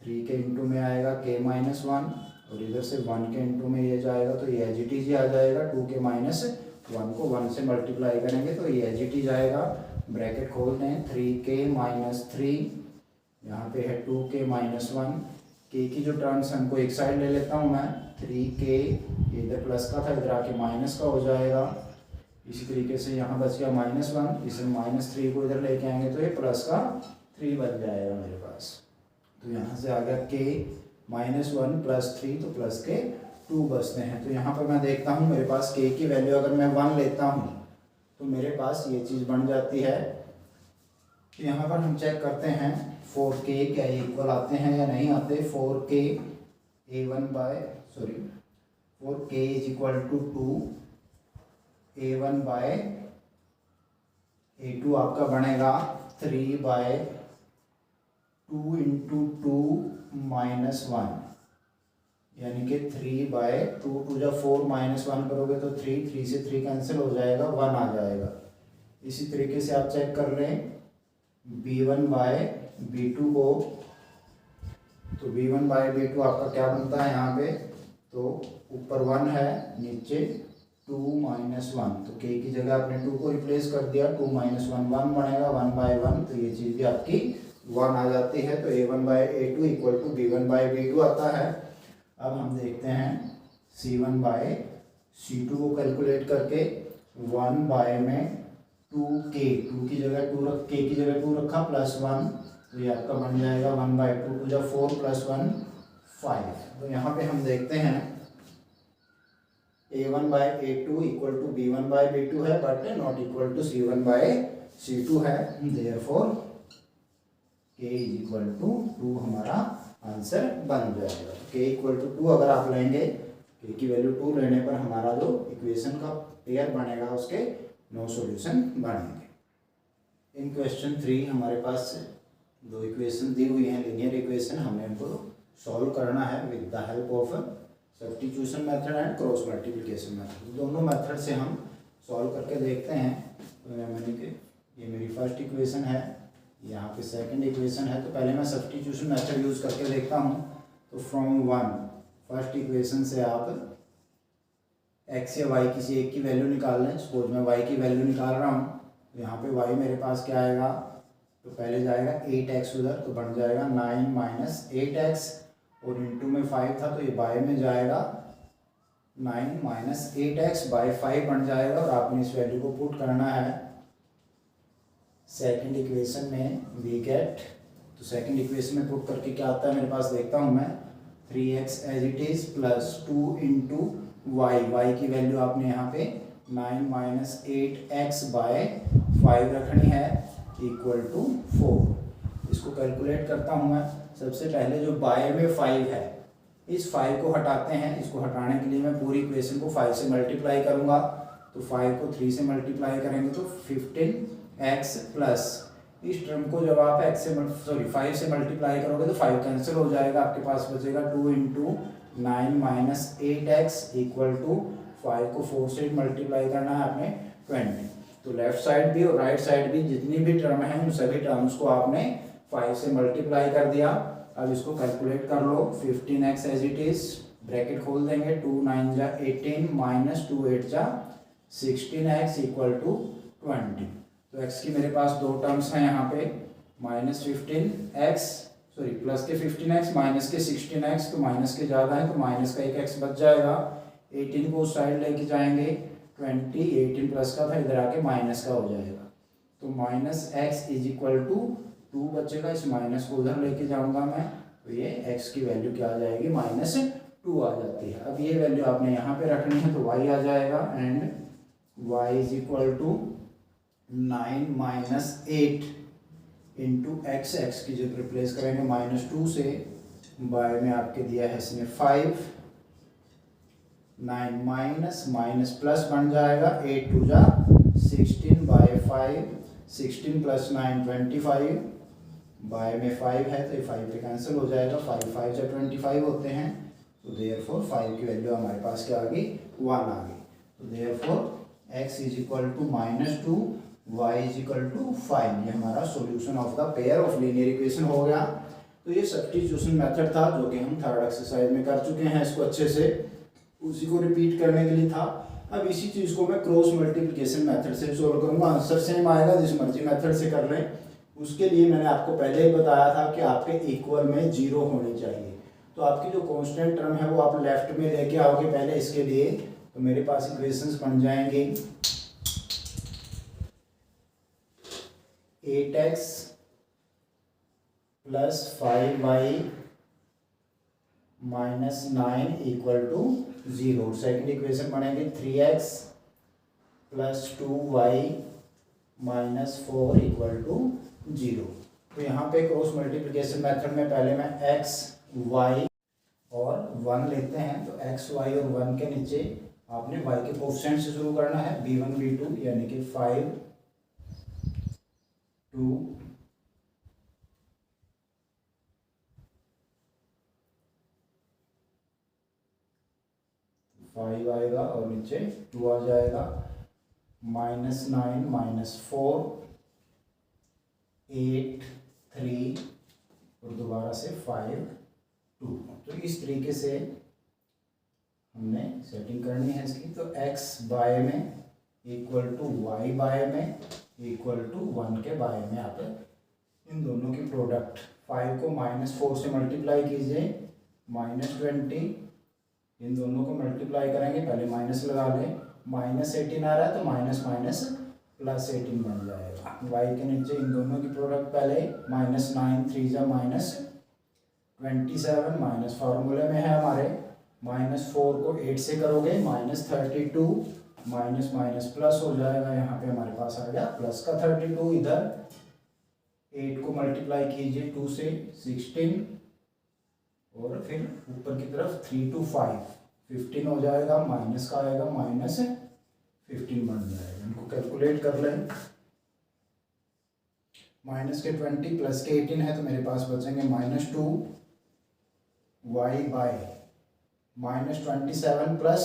3 के इंटू में आएगा k-1 और इधर से 1 के इंटू में ये जाएगा तो ये एज इट इज आ जाएगा। 2k-1 को 1 से मल्टीप्लाई करेंगे तो ये एज इट इज आएगा। ब्रैकेट खोलते हैं, 3k-3, यहाँ पे है 2k-1। k की जो टर्म्स हमको एक साइड ले लेता हूँ मैं, 3k इधर प्लस का था इधर आके माइनस का हो जाएगा। इसी तरीके से यहाँ बच गया -1, इसे -3 को इधर लेके आएंगे तो ये प्लस का 3 बन जाएगा मेरे पास। तो यहाँ से आ गया k-1 + 3 तो प्लस के 2 बचते हैं। तो यहाँ पर मैं देखता हूँ मेरे पास k की वैल्यू अगर मैं 1 लेता हूँ तो मेरे पास ये चीज़ बन जाती है। तो यहाँ पर हम चेक करते हैं 4k क्या ये इक्वल आते हैं या नहीं आते। 4k is equal to 2, a1/a2 आपका बनेगा 3/2 इंटू 2 -1, यानी कि 3/2, 2 जब 4 -1 करोगे तो 3 से 3 कैंसिल हो जाएगा, 1 आ जाएगा। इसी तरीके से आप चेक कर लें b1/b2 को, तो b1/b2 आपका क्या बनता है यहाँ पे, तो ऊपर 1 है नीचे 2 -1, तो k की जगह आपने 2 को रिप्लेस कर दिया, 2 - 1 1 बनेगा, 1/1, तो ये चीज़ भी आपकी 1 आ जाती है। तो a1/a2 इक्वल टू b1/b2 आता है। अब हम देखते हैं c1/c2 को कैलकुलेट करके 1 में 2k, 2 की जगह 2 रख, k की जगह 2 रखा +1, तो ये आपका बन जाएगा 1/2, 2 जब 4 + 1 5। तो यहाँ पे हम देखते हैं a1/a2 इक्वल टू b1/b2 है but not equal to c1/c2 है। Therefore k is equal to 2 हमारा आंसर बन जाएगा। k इक्वल टू 2 अगर आप लेंगे, k की वैल्यू 2 लेने पर हमारा जो इक्वेशन का पेयर बनेगा उसके नो सॉल्यूशन बनेंगे। इन क्वेश्चन 3 हमारे पास दो इक्वेशन दी हुई हैं, लीनियर इक्वेशन, हमें इनको सॉल्व करना है with the help of substitution method and cross multiplication method. दोनों मेथड से हम सॉल्व करके देखते हैं। तो मैंने कि ये मेरी फर्स्ट इक्वेशन है, यहाँ पे सेकंड इक्वेशन है। तो पहले मैं सब्स्टिट्यूशन मेथड यूज़ करके देखता हूँ। तो फ्रॉम 1 फर्स्ट इक्वेशन से आप x या y किसी एक की वैल्यू निकाल लें। सपोज मैं y की वैल्यू निकाल रहा हूँ, तो यहाँ पे y मेरे पास क्या आएगा, तो पहले जाएगा 8x उधर, तो बन जाएगा 9 - 8x, और इंटू में 5 था तो ये बाय में जाएगा 9 - 8x/5 बन जाएगा। और आपने इस वैल्यू को पुट करना है सेकंड इक्वेशन में, वी गेट, तो सेकंड इक्वेशन में पुट करके क्या आता है मेरे पास, देखता हूँ मैं, 3x as it is +2 into y की वैल्यू आपने यहाँ पे 9 - 8x/5 रखनी है इक्वल टू 4। इसको कैलकुलेट करता हूँ मैं। सबसे पहले जो बाय में 5 है, इस 5 को हटाते हैं। इसको हटाने के लिए मैं पूरी इक्वेशन को 5 से मल्टीप्लाई करूँगा। तो 5 को 3 से मल्टीप्लाई करेंगे तो 15x प्लस, इस टर्म को जब आप 5 से मल्टीप्लाई करोगे तो 5 कैंसिल हो जाएगा, आपके पास बचेगा 2 इंटू 9 - 8x इक्वल टू 5 को 4 से मल्टीप्लाई करना है आपने 20। तो लेफ्ट साइड भी और राइट साइड भी जितनी भी टर्म है उन सभी टर्म्स को आपने 5 से मल्टीप्लाई कर दिया। अब इसको कैलकुलेट कर लो। 15x as it is, bracket खोल देंगे, 2 9 जा 18 माइनस 2 8 जा 16x इक्वल टू 20। तो x की मेरे पास दो टर्म्स हैं यहाँ पे, -15x सॉरी प्लस के 15x माइनस के 16x, तो माइनस के ज़्यादा है तो माइनस का एक x बच जाएगा। 18 को उस साइड लेके जाएंगे 20, 18 प्लस का था इधर आके माइनस का हो जाएगा, तो minus x is equal to 2 बचेगा। इस माइनस को उधर लेके जाऊंगा मैं, तो ये x की वैल्यू क्या आ जाएगी, -2 आ जाती है। अब ये वैल्यू आपने यहाँ पे रखनी है तो y आ जाएगा, and y is equal to 9 minus 8 into x, x की जगह रिप्लेस करेंगे -2 से, बाय में आपके दिया है इसने 5, 9 माइनस माइनस प्लस बन जाएगा, 8 2 जा 16 बाय 5, 16 प्लस 9 25, बाय में 5 है तो ये 5 पे कैंसिल हो जाएगा, 5 5 जा 25 होते हैं, तो देयरफॉर 5 की वैल्यू हमारे पास क्या आ गई, 1 आ गई। तो therefore x is equal to -2, y is equal to 5, ये हमारा solution of the pair of linear equation हो गया। तो ये सब्स्टिट्यूशन मेथड था जो कि हम थर्ड एक्सरसाइज में कर चुके हैं, इसको अच्छे से उसी को रिपीट करने के लिए था। अब इसी चीज़ को मैं क्रॉस मल्टीप्लिकेशन मेथड से सोल्व करूंगा, आंसर सेम आएगा, जिस मर्जी मेथड से कर लें। उसके लिए मैंने आपको पहले ही बताया था कि आपके इक्वल में 0 होनी चाहिए, तो आपकी जो कांस्टेंट टर्म है वो आप लेफ्ट में लेके आओगे पहले इसके लिए, तो मेरे पास इक्वेशंस बन जाएंगे 8x plus 5y minus 9 equal to 0। Second equation बनेगी 3x plus 2y minus 4 equal to 0। तो यहाँ पे क्रॉस मल्टीप्लिकेशन मेथड में पहले मैं x y और 1 लेते हैं, तो x y और 1 के नीचे आपने y के कोएफिशिएंट से शुरू करना है, b1 b2 यानी कि 5 2 5 आएगा और नीचे 2 आ जाएगा, -9 -4 8 3 और दोबारा से 5 2। तो इस तरीके से हमने सेटिंग करनी है इसकी। तो x बाय में इक्वल टू y बाय में इक्वल टू 1 के बाय में आप इन दोनों की प्रोडक्ट 5 को -4 से मल्टीप्लाई कीजिए, -20, इन दोनों को मल्टीप्लाई करेंगे, पहले माइनस लगा लें, -18 आ रहा है तो माइनस माइनस +18 बन जाएगा। y के नीचे इन दोनों की प्रोडक्ट पहले -9 3 जा -27, माइनस फार्मूले में है हमारे, -4 को 8 से करोगे -32, माइनस माइनस प्लस हो जाएगा, यहाँ पे हमारे पास आ गया प्लस का 32, इधर 8 को मल्टीप्लाई कीजिए 2 से 16, और फिर ऊपर की तरफ 3 to 5 15 हो जाएगा, माइनस का आएगा -15 बन जाएगा। इनको कैलकुलेट कर लें, माइनस के 20 प्लस के 18 है तो मेरे पास बचेंगे -2 y बाय -27 प्लस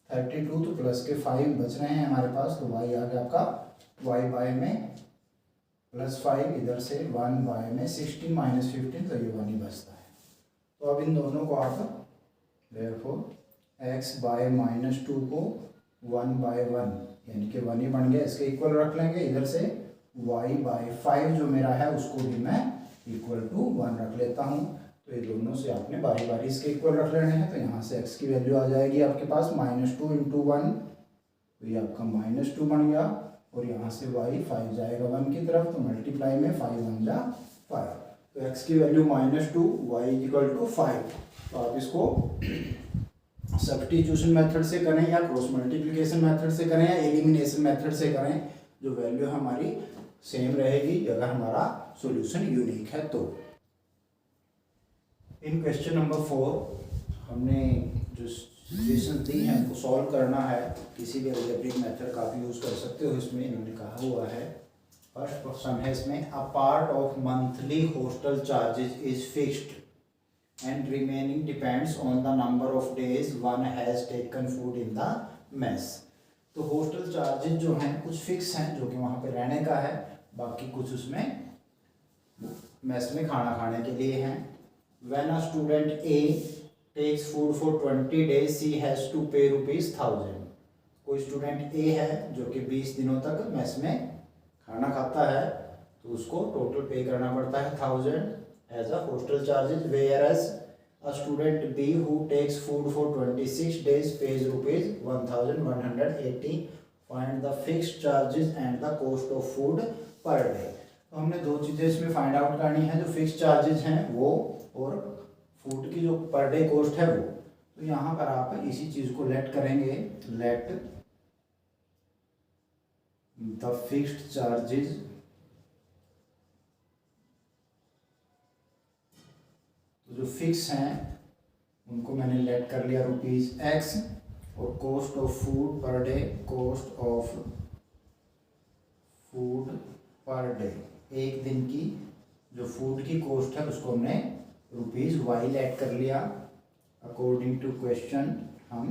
32, तो प्लस के 5 बच रहे हैं हमारे पास, तो y आ गया आपका y बाय में +5, इधर से 1 बाय में 16 -15, तो ये 1 ही बचता है। तो अब इन दोनों को आप देयरफॉर x बाय -2 को 1 बाय 1 यानी कि 1 ही बन गया, इसके इक्वल रख लेंगे, इधर से y बाय 5 जो मेरा है उसको भी मैं इक्वल टू 1 रख लेता हूँ। तो ये दोनों से आपने बारी बारी इसके इक्वल रख लेने हैं, तो यहाँ से x की वैल्यू आ जाएगी आपके पास -2 इंटू 1, तो ये आपका -2 बन गया, और यहाँ से y 5 जाएगा 1 की तरफ, तो मल्टीप्लाई में 5 1 जा 5, तो x की वैल्यू -2 y इक्वल टू 5। तो आप इसको सब्स्टिट्यूशन मेथड से करें या क्रॉस मल्टीप्लिकेशन मेथड से करें या एलिमिनेशन मेथड से करें, जो वैल्यू हमारी सेम रहेगी अगर हमारा सॉल्यूशन यूनिक है। तो इन क्वेश्चन नंबर 4 हमने जो सिचुएशन दी हैं उनको सॉल्व करना है, किसी भी अलजेब्रिक मेथड का आप यूज़ कर सकते हो। इसमें इन्होंने कहा हुआ है, फर्स्ट क्वेश्चन है इसमें, a part of monthly hostel charges is fixed and remaining depends on the number of days one has taken food in the mess. तो हॉस्टल चार्जेस जो हैं कुछ फिक्स हैं, जो कि वहाँ पे रहने का है, बाकी कुछ उसमें मेस में खाना खाने के लिए हैं। When a student A takes food for 20 days, she has to pay ₹1000। कोई स्टूडेंट A है जो कि 20 दिनों तक मेस में खाना खाता है, तो उसको टोटल पे करना पड़ता है 1000, as a hostel charges, whereas a student B who takes food for 26 days pays rupees 1180. Find the fixed charges and the cost of food per day. तो हमने दो चीज़ें इसमें फाइंड आउट करनी है, जो फिक्स चार्जेस हैं वो और फूड की जो पर डे कॉस्ट है वो। तो यहाँ पर आप इसी चीज़ को लेट करेंगे, लेट द फिक्स्ड चार्जेस जो फिक्स हैं उनको मैंने लेट कर लिया ₹X और cost of food per day, cost of food per day, एक दिन की जो फूड की कॉस्ट है उसको हमने ₹Y लेट कर लिया। अकॉर्डिंग टू क्वेश्चन हम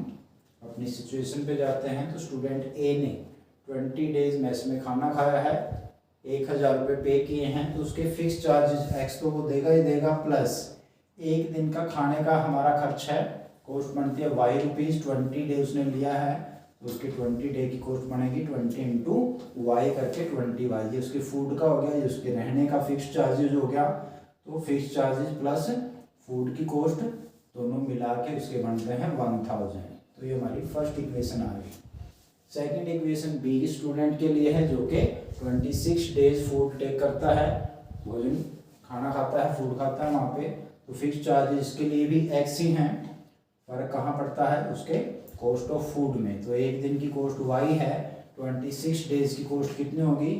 अपनी सिचुएशन पे जाते हैं। तो स्टूडेंट ए ने 20 डेज मेस में खाना खाया है, 1000 रुपये पे किए हैं, तो उसके फिक्स चार्जेस X तो वो देगा ही देगा, प्लस एक दिन का खाने का हमारा खर्च है, कॉस्ट बनती है Y रुपीज़। 20 डे उसने लिया है तो उसके 20 डे की कॉस्ट बनेगी 20 इंटू Y करके 20Y। ये उसके फूड का हो गया, ये उसके रहने का फिक्स चार्जेस हो गया। तो फिक्स चार्जेस प्लस फूड की कॉस्ट दोनों मिला के उसके बनते हैं 1000। तो ये हमारी फर्स्ट इक्वेशन आ गई। सेकंड इक्वेशन बी स्टूडेंट के लिए है जो कि 26 डेज फूड टेक करता है, भोजन खाना खाता है, फूड खाता है वहाँ पे। तो फिक्स चार्जेस के लिए भी X ही हैं, फर्क कहाँ पड़ता है उसके कॉस्ट ऑफ फूड में। तो एक दिन की कॉस्ट Y है, 26 डेज की कॉस्ट कितनी होगी,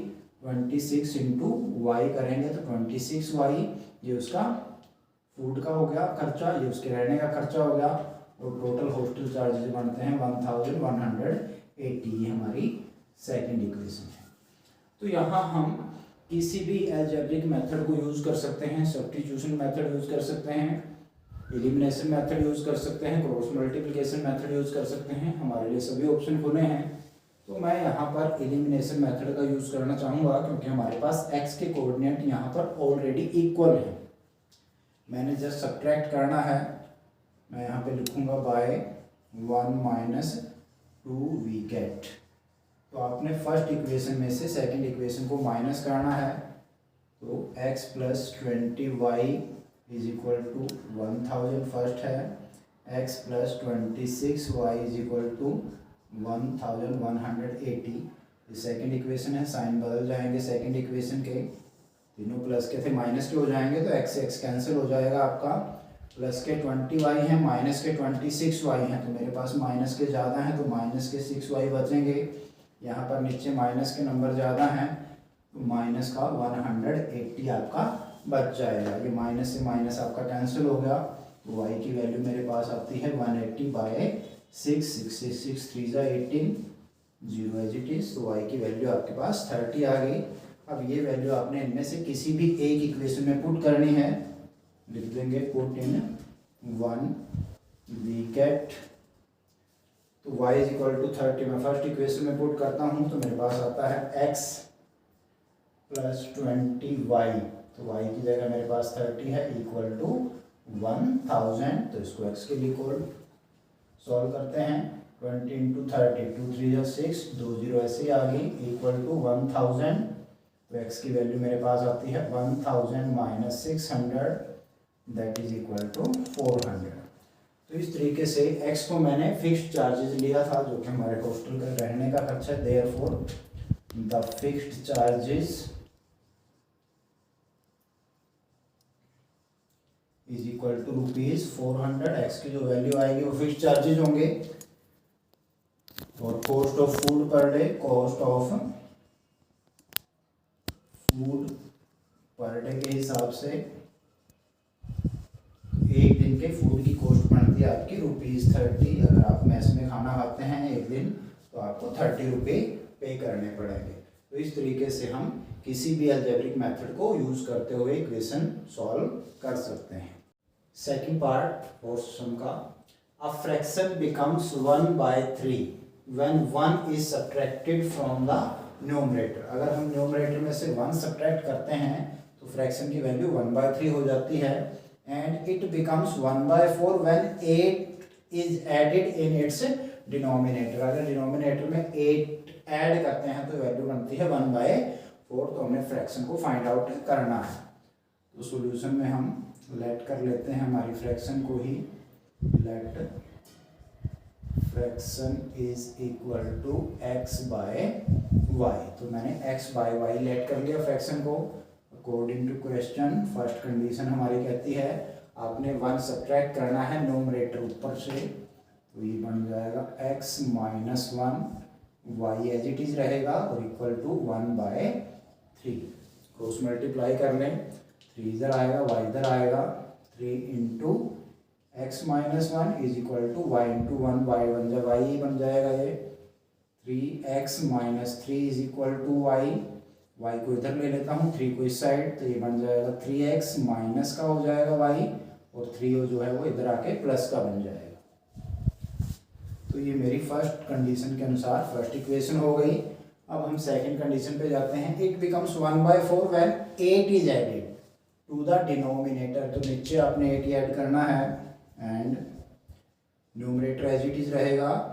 26 इंटू Y करेंगे तो 26Y, ये उसका फूड का हो गया खर्चा, ये उसके रहने का खर्चा हो गया, और टोटल हॉस्टल चार्जेस बनते हैं 1180। ये हमारी सेकंड इक्वेशन है। तो यहाँ हम किसी भी अलजेब्रिक मेथड को यूज़ कर सकते हैं, सब्स्टिट्यूशन मेथड यूज़ कर सकते हैं, एलिमिनेशन मेथड यूज़ कर सकते हैं, क्रॉस मल्टीप्लिकेशन मेथड यूज़ कर सकते हैं। हमारे लिए सभी ऑप्शन खुले हैं। तो मैं यहाँ पर एलिमिनेशन मेथड का यूज़ करना चाहूँगा क्योंकि हमारे पास X के कोऑर्डिनेट यहाँ पर ऑलरेडी इक्वल है। मैंने जस्ट सब्ट्रैक्ट करना है, मैं यहाँ पे लिखूँगा बाय 1 - 2 वी गेट। तो आपने फर्स्ट इक्वेशन में से सेकंड इक्वेशन को माइनस करना है। तो x + 20y = 1000 फर्स्ट है, x + 26y = 1180। ये सेकंड इक्वेशन है। साइन बदल जाएंगे सेकंड इक्वेशन के, तीनों प्लस के थे माइनस के हो जाएंगे, तो x से x कैंसिल हो जाएगा आपका। प्लस के 20y हैं, माइनस के 26y हैं, तो मेरे पास माइनस के ज़्यादा हैं तो माइनस के 6y बचेंगे। यहाँ पर नीचे माइनस के नंबर ज़्यादा हैं तो माइनस का 180 आपका बच जाएगा। ये माइनस से माइनस आपका कैंसिल हो गया, तो y की वैल्यू मेरे पास आती है 180/6, 6 3 × 18, 0 एज इट इज़। तो y की वैल्यू आपके पास 30 आ गई। अब ये वैल्यू आपने इनमें से किसी भी एक इक्वेशन में पुट करनी है, लिख देंगे पुट इन 1 वी गेट। तो y = 30 मैं फर्स्ट इक्वेशन में पुट करता हूँ तो मेरे पास आता है x + 20y। तो y की जगह मेरे पास 30 है = 1000। तो इसको x के लिए सॉल्व करते हैं। 20 × 30, 2 3 6, 2 0 ऐसे ही आ गई, = 1000। तो x की वैल्यू मेरे पास आती है 1000 - 600, दैट इज = 400। तो इस तरीके से x को मैंने फिक्स्ड चार्जेस लिया था जो कि हमारे हॉस्टल का रहने का खर्चा है। Therefore the fixed charges = ₹400। x की जो वैल्यू आएगी वो फिक्स्ड चार्जेस होंगे, और cost of food per day, cost of food per day के हिसाब से एक दिन के फूड की कॉस्ट बनती है आपकी ₹30। अगर आप मेस में खाना खाते हैं एक दिन तो आपको 30 रुपये पे करने पड़ेंगे। तो इस तरीके से हम किसी भी अलजेब्रिक मेथड को यूज़ करते हुए इक्वेशन सॉल्व कर सकते हैं। सेकंड पार्ट फोर्थ सम का, a fraction becomes 1/3 when 1 is subtracted from the numerator. अगर हम न्यूमरेटर में से 1 सब्ट्रैक्ट करते हैं तो फ्रैक्शन की वैल्यू 1/3 हो जाती है। And it becomes 1/4 when 8 is added in its denominator. अगर डिनोमिनेटर में 8 ऐड करते हैं तो वैल्यू बनती है 1/4। तो हमें फ्रैक्शन को फाइंड आउट करना है। तो सॉल्यूशन में हम लेट कर लेते हैं हमारी फ्रैक्शन को ही, let fraction is equal to x by y. तो मैंने x बाय वाई लेट कर लिया फ्रैक्शन को। According to question first condition हमारी कहती है आपने 1 सब्ट्रैक्ट करना है नोमरेटर ऊपर से, तो ये बन जाएगा x minus 1, y as it is रहेगा और इक्वल टू 1/3। क्रॉस मल्टीप्लाई कर लें, 3 इधर आएगा y इधर आएगा, 3 into x minus 1 is equal to y into 1, y बन जाएगा ये 3x minus 3 is equal to y को इधर ले लेता हूँ, 3 को इस साइड, तो ये बन जाएगा 3x माइनस का हो जाएगा y और 3 जो है वो इधर आके प्लस का बन जाएगा। तो ये मेरी फर्स्ट कंडीशन के अनुसार फर्स्ट इक्वेशन हो गई। अब हम सेकंड कंडीशन पे जाते हैं। It becomes 1/4 when 8 is added to the denominator. तो नीचे आपने 8 ऐड करना है and numerator as it is रहेगा,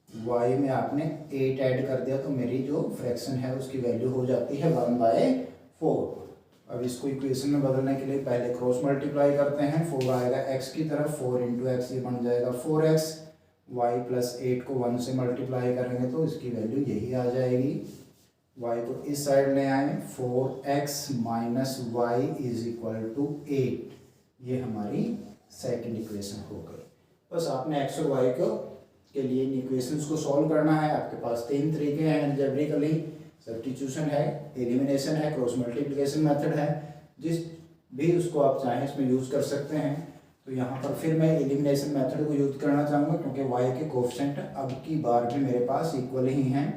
y में आपने 8 ऐड कर दिया तो मेरी जो फ्रैक्शन है उसकी वैल्यू हो जाती है 1/4। अब इसको इक्वेशन में बदलने के लिए पहले क्रॉस मल्टीप्लाई करते हैं, 4 आएगा x की तरफ, 4 इंटू एक्स ये बन जाएगा 4x, y प्लस 8 को 1 से मल्टीप्लाई करेंगे तो इसकी वैल्यू यही आ जाएगी। y को इस साइड ले आए, 4x minus Y is equal to 8, ये हमारी सेकंड इक्वेशन हो गई। बस आपने x और y को के लिए इन इक्वेशंस को सॉल्व करना है। आपके पास 3 तरीके हैं, अलजेब्रिकली, सब्स्टिट्यूशन है, एलिमिनेशन है, क्रॉस मल्टीप्लिकेशन मेथड है, जिस भी उसको आप चाहें इसमें यूज़ कर सकते हैं। तो यहाँ पर फिर मैं एलिमिनेशन मेथड को यूज़ करना चाहूँगा क्योंकि y के कोफिशिएंट अब की बार भी मेरे पास इक्वल ही हैं,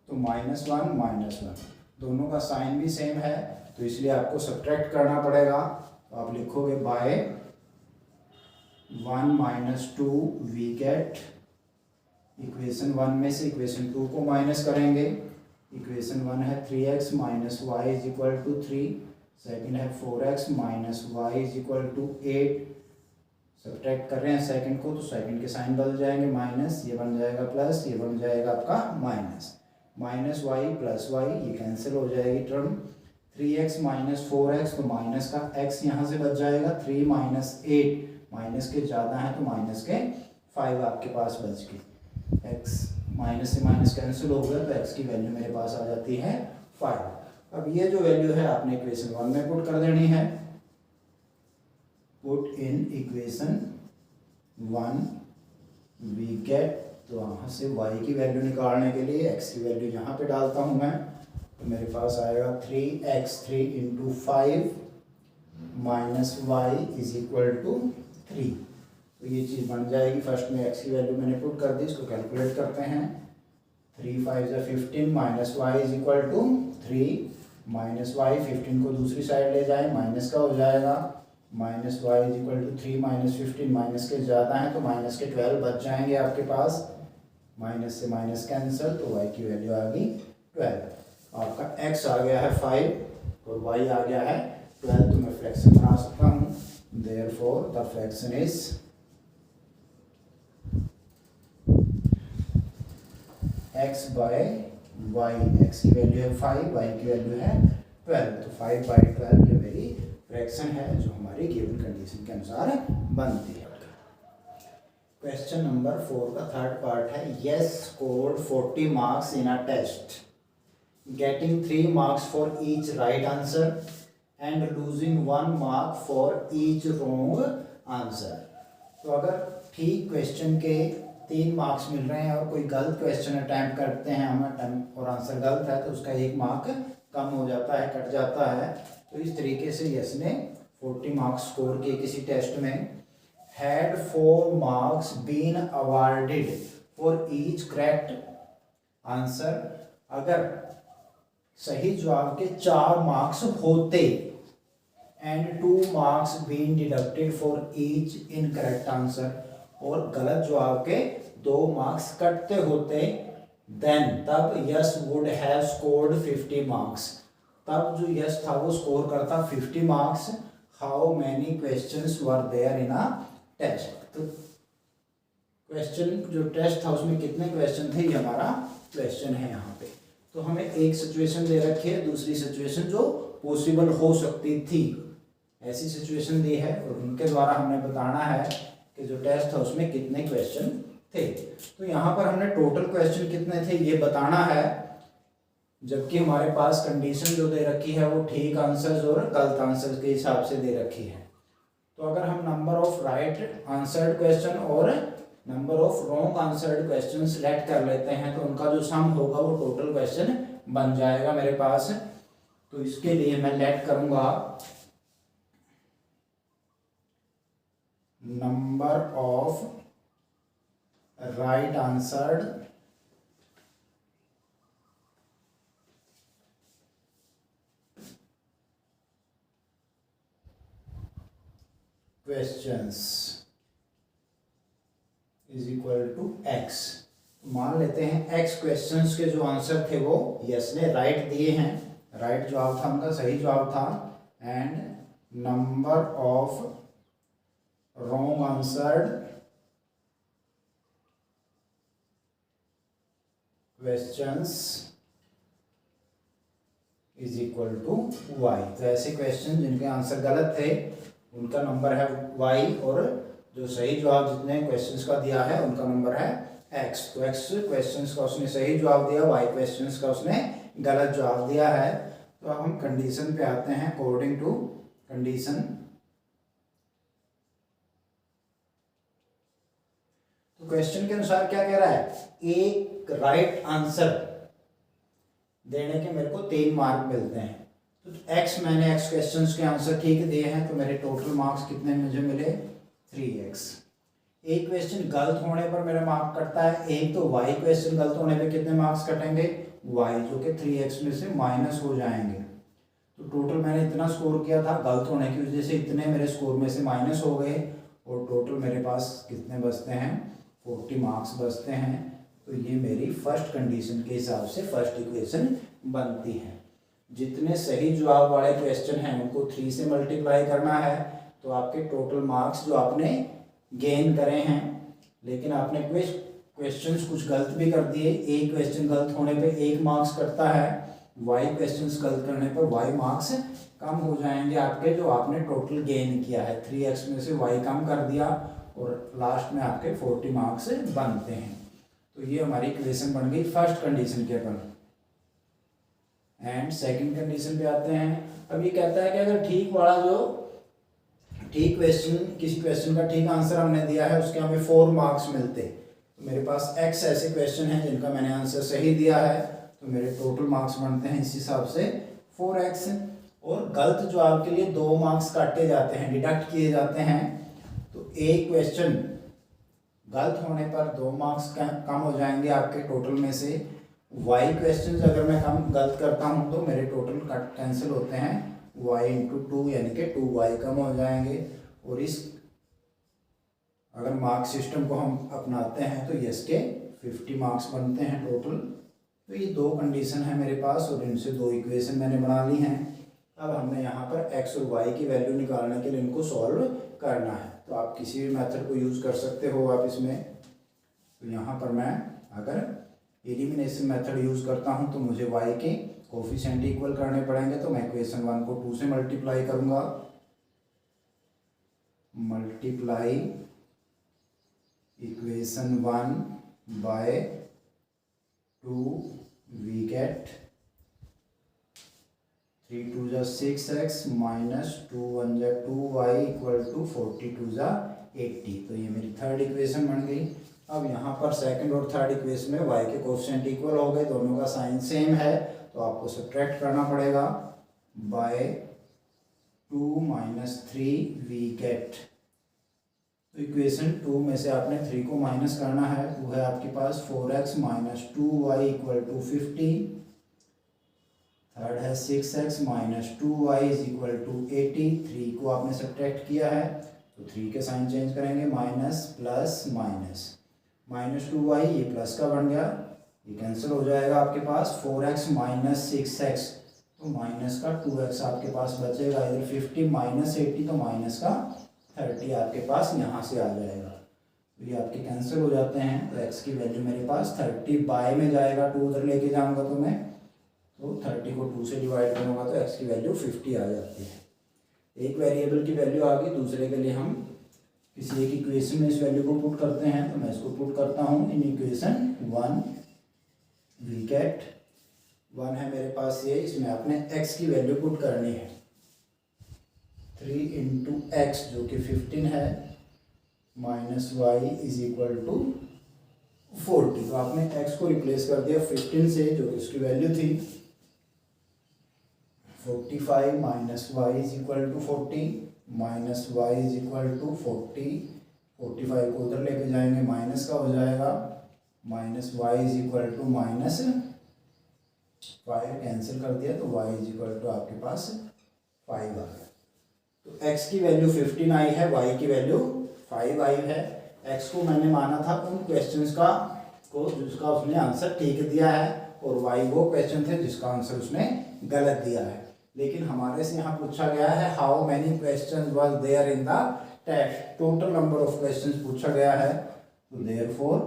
तो -1 दोनों का साइन भी सेम है, तो इसलिए आपको सब्ट्रैक्ट करना पड़ेगा। तो आप लिखोगे बाय 1 - 2 वी गेट, इक्वेशन 1 में से इक्वेशन 2 को माइनस करेंगे। इक्वेशन 1 है 3x minus Y is equal to 3, second है 4x minus Y is equal to 8। Subtract कर रहे हैं सेकंड को तो सेकंड के साइन बदल जाएंगे, माइनस ये बन जाएगा प्लस, ये बन जाएगा आपका minus, minus y plus y ये कैंसिल हो जाएगी टर्म। 3x माइनस 4x तो माइनस का x यहाँ से बच जाएगा, 3 माइनस 8 माइनस के ज़्यादा है तो माइनस के 5 आपके पास बच गए। x माइनस से माइनस कैंसिल हो गया तो x की वैल्यू मेरे पास आ जाती है 5। अब ये जो वैल्यू है आपने इक्वेशन 1 में पुट कर देनी है। Put in equation 1 we get, तो वहाँ से y की वैल्यू निकालने के लिए x की वैल्यू यहाँ पे डालता हूँ मैं, तो मेरे पास आएगा 3x3 into 5 minus Y is equal to 3। तो ये चीज़ बन जाएगी। फर्स्ट में x की वैल्यू मैंने पुट कर दी, इसको कैलकुलेट करते हैं। 3 5 = 15 minus Y is equal to 3 minus y, 15 को दूसरी साइड ले जाए माइनस का हो जाएगा, minus Y is equal to 3 minus 15 minus के ज़्यादा है तो माइनस के 12 बच जाएंगे आपके पास, माइनस से माइनस कैंसिल, तो y की वैल्यू आ गई 12। आपका x आ गया है 5 और y आ गया है 12, तो मैं फ्रैक्शन बना सकता हूँ। Therefore the fraction is x by y, x की वैल्यू है 5, y की वैल्यू है 12, तो 5/12 ये मेरी फ्रैक्शन है जो हमारी गिवन कंडीशन के अनुसार बनती है। क्वेश्चन नंबर 4 का थर्ड पार्ट है, Yash scored 40 marks in a test, getting 3 marks for each right answer and losing 1 mark for each wrong answer. तो अगर ठीक क्वेश्चन के 3 मार्क्स मिल रहे हैं और कोई गलत क्वेश्चन अटैम्प्ट करते हैं हम और आंसर गलत है तो उसका 1 मार्क कम हो जाता है, कट जाता है। तो इस तरीके से यस ने 40 मार्क्स स्कोर किए किसी टेस्ट में। Had 4 marks been awarded for each correct answer, अगर सही जवाब के 4 मार्क्स होते and 2 marks been deducted for each incorrect answer, और गलत जवाब के 2 मार्क्स कटते होते, देन तब Yash would have scored 50 marks, तब जो यस था वो स्कोर करता 50 marks. How many questions were there in a test, तो क्वेश्चन जो टेस्ट था उसमें कितने क्वेश्चन थे ये हमारा क्वेश्चन है यहाँ पे। तो हमें एक सिचुएशन दे रखी है, दूसरी सिचुएशन जो पॉसिबल हो सकती थी, ऐसी सिचुएशन दी है और उनके द्वारा हमने बताना है कि जो टेस्ट था उसमें कितने क्वेश्चन थे। तो यहाँ पर हमने टोटल क्वेश्चन कितने थे ये बताना है, जबकि हमारे पास कंडीशन जो दे रखी है वो ठीक आंसर्स और गलत आंसर्स के हिसाब से दे रखी है। तो अगर हम number of right answered question और number of wrong answered question select कर लेते हैं तो उनका जो सम होगा वो टोटल क्वेश्चन बन जाएगा मेरे पास। तो इसके लिए मैं लेट करूंगा number of right answered questions is equal to x. मान लेते हैं x क्वेश्चंस के जो आंसर थे वो यस ने राइट दिए हैं, राइट जवाब था उनका, सही जवाब था, and number of wrong answered questions is equal to y। तो ऐसे क्वेश्चन जिनके आंसर गलत थे उनका नंबर है y और जो सही जवाब जितने क्वेश्चंस का दिया है उनका नंबर है x। तो x क्वेश्चंस का उसने सही जवाब दिया, y क्वेश्चंस का उसने गलत जवाब दिया है। तो अब हम कंडीशन पे आते हैं। अकॉर्डिंग टू कंडीशन, तो क्वेश्चन के अनुसार क्या कह रहा है, एक राइट आंसर देने के मेरे को 3 मार्क मिलते हैं। तो x मैंने x क्वेश्चंस के आंसर ठीक दिए हैं तो मेरे टोटल मार्क्स कितने मुझे मिले 3x। एक क्वेश्चन गलत होने पर मेरा मार्क कटता है, एक तो y क्वेश्चन गलत होने पे कितने मार्क्स कटेंगे y, जो कि 3x में से माइनस हो जाएंगे। तो टोटल मैंने इतना स्कोर किया था, गलत होने की वजह से इतने मेरे स्कोर में से माइनस हो गए और टोटल मेरे पास कितने बचते हैं 40 मार्क्स बचते हैं। तो ये मेरी फर्स्ट कंडीशन के हिसाब से फर्स्ट इक्वेशन बनती है। जितने सही जवाब वाले क्वेश्चन हैं उनको 3 से मल्टीप्लाई करना है तो आपके टोटल मार्क्स जो आपने गेन करे हैं, लेकिन आपने क्वेश्चंस कुछ गलत भी कर दिए, एक क्वेश्चन गलत होने पे 1 मार्क्स कटता है, y क्वेश्चंस गलत करने पर y मार्क्स कम हो जाएंगे आपके, जो आपने टोटल गेन किया है 3x में से y कम कर दिया और लास्ट में आपके 40 मार्क्स बनते हैं। तो ये हमारी इक्वेशन बन गई फर्स्ट कंडीशन के अपन। एंड सेकंड कंडीशन पे आते हैं। अब ये कहता है कि अगर ठीक वाला जो ठीक क्वेश्चन, किसी क्वेश्चन का ठीक आंसर हमने दिया है उसके हमें 4 मार्क्स मिलते, तो मेरे पास x ऐसे क्वेश्चन हैं जिनका मैंने आंसर सही दिया है तो मेरे टोटल मार्क्स बनते हैं इस हिसाब से 4x। और गलत जवाब के लिए 2 मार्क्स काटे जाते हैं, डिडक्ट किए जाते हैं। तो एक क्वेश्चन गलत होने पर 2 मार्क्स कम हो जाएंगे आपके टोटल में से। y क्वेश्चन अगर मैं कम गलत करता हूं तो मेरे टोटल कट कैंसिल होते हैं, y इंटू 2 यानी कि 2y कम हो जाएंगे। और इस अगर मार्क सिस्टम को हम अपनाते हैं तो यस के 50 मार्क्स बनते हैं टोटल। तो ये 2 कंडीशन है मेरे पास और इनसे 2 इक्वेशन मैंने बना ली हैं। अब हमने यहाँ पर x और y की वैल्यू निकालने के लिए इनको सॉल्व करना है। तो आप किसी भी मेथड को यूज़ कर सकते हो आप इसमें। तो यहाँ पर मैं अगर एलिमिनेशन मेथड यूज़ करता हूँ तो मुझे y के कोफिशिएंट इक्वल करने पड़ेंगे। तो मैं इक्वेशन 1 को 2 से मल्टीप्लाई करूँगा, multiply equation 1 by 2 we get 3 2 जा 6x माइनस 2 1 जा 2y इक्वल टू 42 जा 80। तो ये मेरी थर्ड इक्वेशन बन गई। अब यहाँ पर सेकंड और थर्ड इक्वेशन में y के कोफिशिएंट इक्वल हो गए, दोनों का साइन सेम है तो आपको सब्ट्रैक्ट करना पड़ेगा। बाय 2 माइनस 3 वी गेट, तो इक्वेशन 2 में से आपने 3 को माइनस करना है, वो है आपके पास 4x minus 2y equal to 50। Third है 6x minus 2y is equal to 80। 3 को आपने सब्ट्रैक्ट किया है तो 3 के साइन चेंज करेंगे, minus plus minus, minus 2y ये प्लस का बन गया, ये कैंसिल हो जाएगा आपके पास। 4x माइनस 6x तो माइनस का 2x आपके पास बचेगा, इधर 50 माइनस 80 तो माइनस का 30 आपके पास यहाँ से आ जाएगा। तो ये आपके कैंसिल हो जाते हैं। तो x की वैल्यू मेरे पास 30 बाय में जाएगा, 2 उधर लेके जाऊँगा तो मैं, तो 30 को 2 से डिवाइड करूँगा तो x की वैल्यू 50 आ जाती है। एक वेरिएबल की वैल्यू आ गई, दूसरे के लिए हम किसी एक इक्वेशन में इस वैल्यू को पुट करते हैं। तो मैं इसको पुट करता हूँ इन इक्वेशन 1, वी गेट 1 है मेरे पास ये, इसमें आपने x की वैल्यू पुट करनी है 3 इंटू एक्स जो कि 15 है minus Y is equal to 40। तो आपने x को रिप्लेस कर दिया 15 से जो कि उसकी वैल्यू थी 45 minus Y is equal to 40 minus Y is equal to 45 को उधर लेके जाएंगे माइनस का हो जाएगा, minus Y is equal to minus 5 cancel कर दिया तो वाई इज इक्वल टू आपके पास 5 आ गया। तो x की वैल्यू 15 आई है, y की वैल्यू 5 आई है। x को मैंने माना था उन क्वेश्चंस का को जिसका उसने आंसर ठीक दिया है और y वो क्वेश्चन थे जिसका आंसर उसने गलत दिया है। लेकिन हमारे से यहाँ पूछा गया है how many questions was there in the test, total number of questions पूछा गया है। तो therefore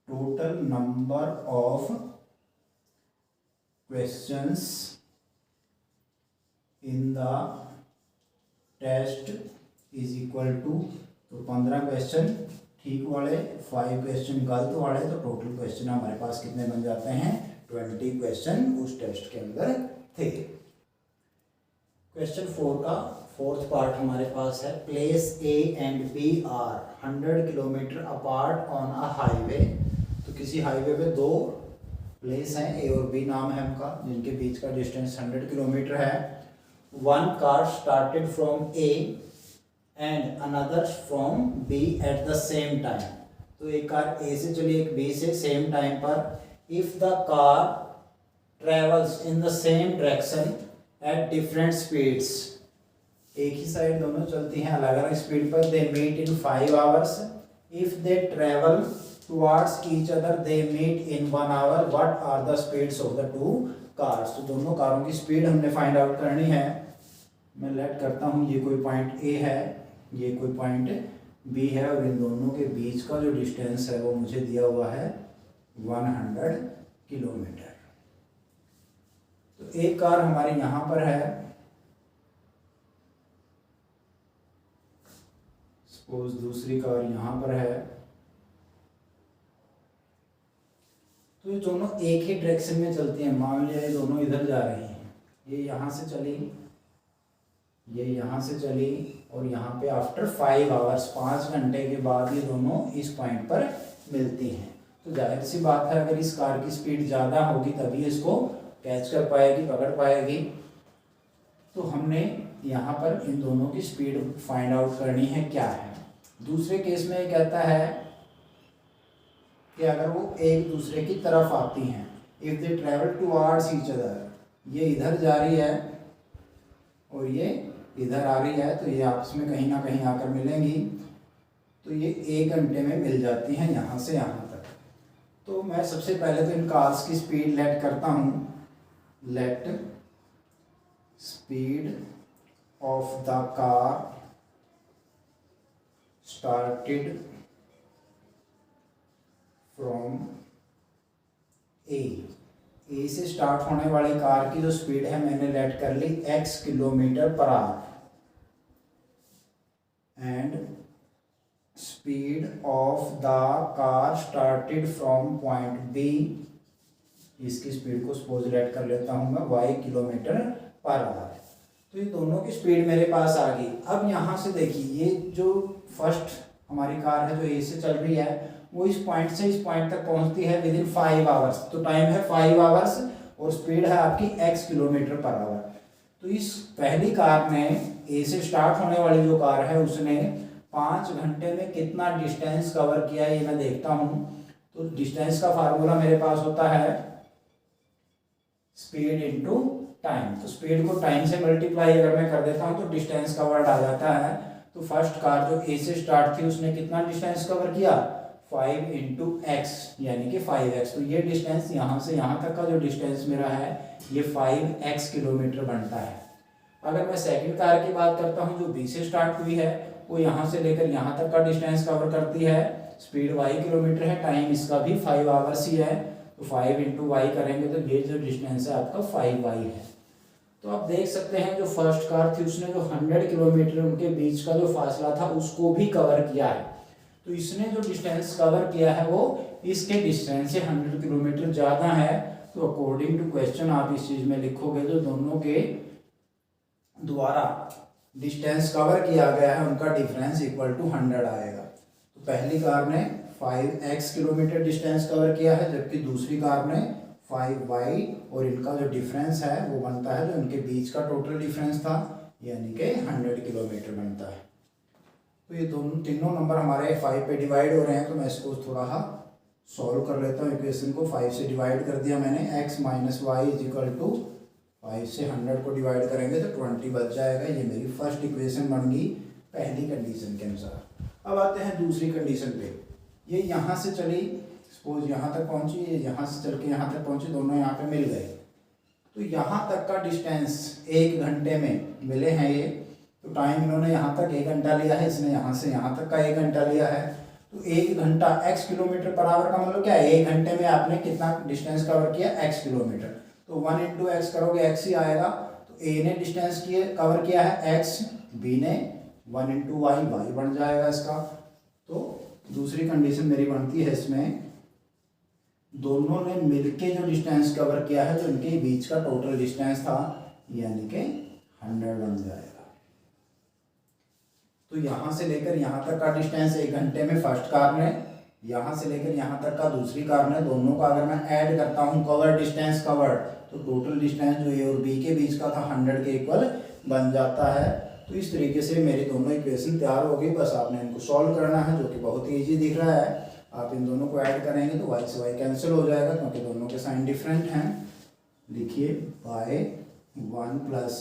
total number of questions in the test is equal to, तो 15 क्वेश्चन ठीक वाले, 5 क्वेश्चन गलत वाले, तो टोटल क्वेश्चन हमारे पास कितने बन जाते हैं 20 क्वेश्चन उस टेस्ट के अंदर थे। क्वेश्चन 4 का फोर्थ पार्ट हमारे पास है, place A and B are 100 kilometre apart on a highway. तो किसी हाईवे पे दो प्लेस हैं, ए और बी नाम है उनका, जिनके बीच का डिस्टेंस 100 किलोमीटर है। One car started from A and another from B at the same time. तो एक कार ए से चली एक बी से सेम टाइम पर। If the car travels in the same direction at different speeds, एक ही साइड दोनों चलती हैं अलग अलग स्पीड पर, they meet in 5 hours. If they travel towards each other they meet in 1 hour, what are the speeds of the two cars. तो दोनों कारों की स्पीड हमने फाइंड आउट करनी है। मैं लेट करता हूँ, ये कोई पॉइंट ए है, ये कोई पॉइंट बी है और इन दोनों के बीच का जो डिस्टेंस है वो मुझे दिया हुआ है 100 किलोमीटर। तो एक कार हमारी यहाँ पर है, सपोज दूसरी कार यहाँ पर है। तो ये दोनों एक ही डायरेक्शन में चलती हैं। मान लिया ये दोनों इधर जा रही हैं, ये यहाँ से चली, ये यहाँ से चली और यहाँ पे आफ्टर 5 आवर्स 5 घंटे के बाद ये दोनों इस पॉइंट पर मिलती हैं। तो जाहिर सी बात है अगर इस कार की स्पीड ज़्यादा होगी तभी इसको कैच कर पाएगी, पकड़ पाएगी। तो हमने यहाँ पर इन दोनों की स्पीड फाइंड आउट करनी है क्या है। दूसरे केस में ये कहता है कि अगर वो एक दूसरे की तरफ आती हैं, if they travel towards each other, ये इधर जा रही है और ये इधर आ रही है, तो ये आपस में कहीं ना कहीं आकर मिलेंगी। तो ये 1 घंटे में मिल जाती हैं यहाँ से यहाँ तक। तो मैं सबसे पहले तो इन कार्स की स्पीड लेट करता हूँ, let speed of the car started from A से स्टार्ट होने वाली कार की जो स्पीड है मैंने लेट कर ली x kilometre per hour, and speed of the car started from point B, इसकी स्पीड को सपोज लेट कर लेता हूं मैं y किलोमीटर पर आवर। तो ये दोनों की स्पीड मेरे पास आ गई। अब यहाँ से देखिए, ये जो फर्स्ट हमारी कार है जो ए से चल रही है वो इस पॉइंट से इस पॉइंट तक पहुंचती है विद इन 5 आवर्स। तो टाइम है 5 आवर्स और स्पीड है आपकी x किलोमीटर पर आवर। तो इस पहली कार ने ए से स्टार्ट होने वाली जो कार है उसने 5 घंटे में कितना डिस्टेंस कवर किया ये मैं देखता हूँ। तो डिस्टेंस का फार्मूला मेरे पास होता है स्पीड इनटू टाइम। तो स्पीड को टाइम से मल्टीप्लाई अगर मैं कर देता हूँ तो डिस्टेंस कवर्ड आ जाता है। तो फर्स्ट कार जो ए से स्टार्ट थी उसने कितना डिस्टेंस कवर किया 5 इंटू एक्स यानी कि 5x। तो ये डिस्टेंस यहाँ से यहाँ तक का जो डिस्टेंस मेरा है ये 5x किलोमीटर बनता है। अगर मैं सेकंड कार की बात करता हूँ जो बी से स्टार्ट हुई है वो यहाँ से लेकर यहाँ तक का डिस्टेंस कवर करती है, स्पीड y किलोमीटर है, टाइम इसका भी 5 आवर्स ही है। तो 5 इंटू वाई करेंगे तो ये जो डिस्टेंस है आपका 5y है। तो आप देख सकते हैं जो फर्स्ट कार थी उसने जो 100 किलोमीटर उनके बीच का जो फासला था उसको भी कवर किया है। तो इसने जो डिस्टेंस कवर किया है वो इसके डिस्टेंस से 100 किलोमीटर ज़्यादा है। तो अकॉर्डिंग टू क्वेश्चन आप इस चीज़ में लिखोगे जो दोनों के द्वारा डिस्टेंस कवर किया गया है उनका डिफरेंस इक्वल टू 100 आएगा। तो पहली कार ने 5x किलोमीटर डिस्टेंस कवर किया है जबकि दूसरी कार ने 5y, और इनका जो डिफरेंस है वो बनता है जो इनके बीच का टोटल डिफरेंस था यानी कि 100 किलोमीटर बनता है। तो ये दोनों तीनों नंबर हमारे 5 पे डिवाइड हो रहे हैं, तो मैं इसको थोड़ा सा सॉल्व कर लेता हूँ। इक्वेशन को 5 से डिवाइड कर दिया मैंने, x minus Y is equal to 5 से 100 को डिवाइड करेंगे तो 20 बच जाएगा। ये मेरी फर्स्ट इक्वेशन बन गई पहली कंडीशन के अनुसार। अब आते हैं दूसरी कंडीशन पे। ये यहाँ से चली, सपोज यहाँ तक पहुँची, ये यहाँ से चल के यहाँ तक पहुँची, दोनों यहाँ पे मिल गए। तो यहाँ तक का डिस्टेंस 1 घंटे में मिले हैं ये। तो टाइम इन्होंने यहाँ तक 1 घंटा लिया है, इसने यहाँ से यहाँ तक का 1 घंटा लिया है। तो 1 घंटा x किलोमीटर पर आवर का मतलब क्या है, 1 घंटे में आपने कितना डिस्टेंस कवर किया, x किलोमीटर। तो 1 इंटू एक्स करोगे x ही आएगा। तो a ने डिस्टेंस कवर किया है x, b ने 1 इंटू वाई बन जाएगा इसका। तो दूसरी कंडीशन मेरी बनती है इसमें दोनों ने मिलके जो डिस्टेंस कवर किया है जो इनके बीच का टोटल डिस्टेंस था यानी कि 100 बन जाएगा। तो यहाँ से लेकर यहाँ तक का डिस्टेंस 1 घंटे में फर्स्ट कार ने, यहाँ से लेकर यहाँ तक का दूसरी कार ने, दोनों का अगर मैं ऐड करता हूँ कवर डिस्टेंस कवर्ड, तो टोटल डिस्टेंस जो ए और बी के बीच का था 100 के इक्वल बन जाता है। तो इस तरीके से मेरी दोनों इक्वेशन तैयार हो गई। बस आपने इनको सॉल्व करना है जो कि बहुत ही ईजी दिख रहा है। आप इन दोनों को ऐड करेंगे तो y से y कैंसिल हो जाएगा क्योंकि दोनों के साइन डिफरेंट हैं। लिखिए बाय 1 प्लस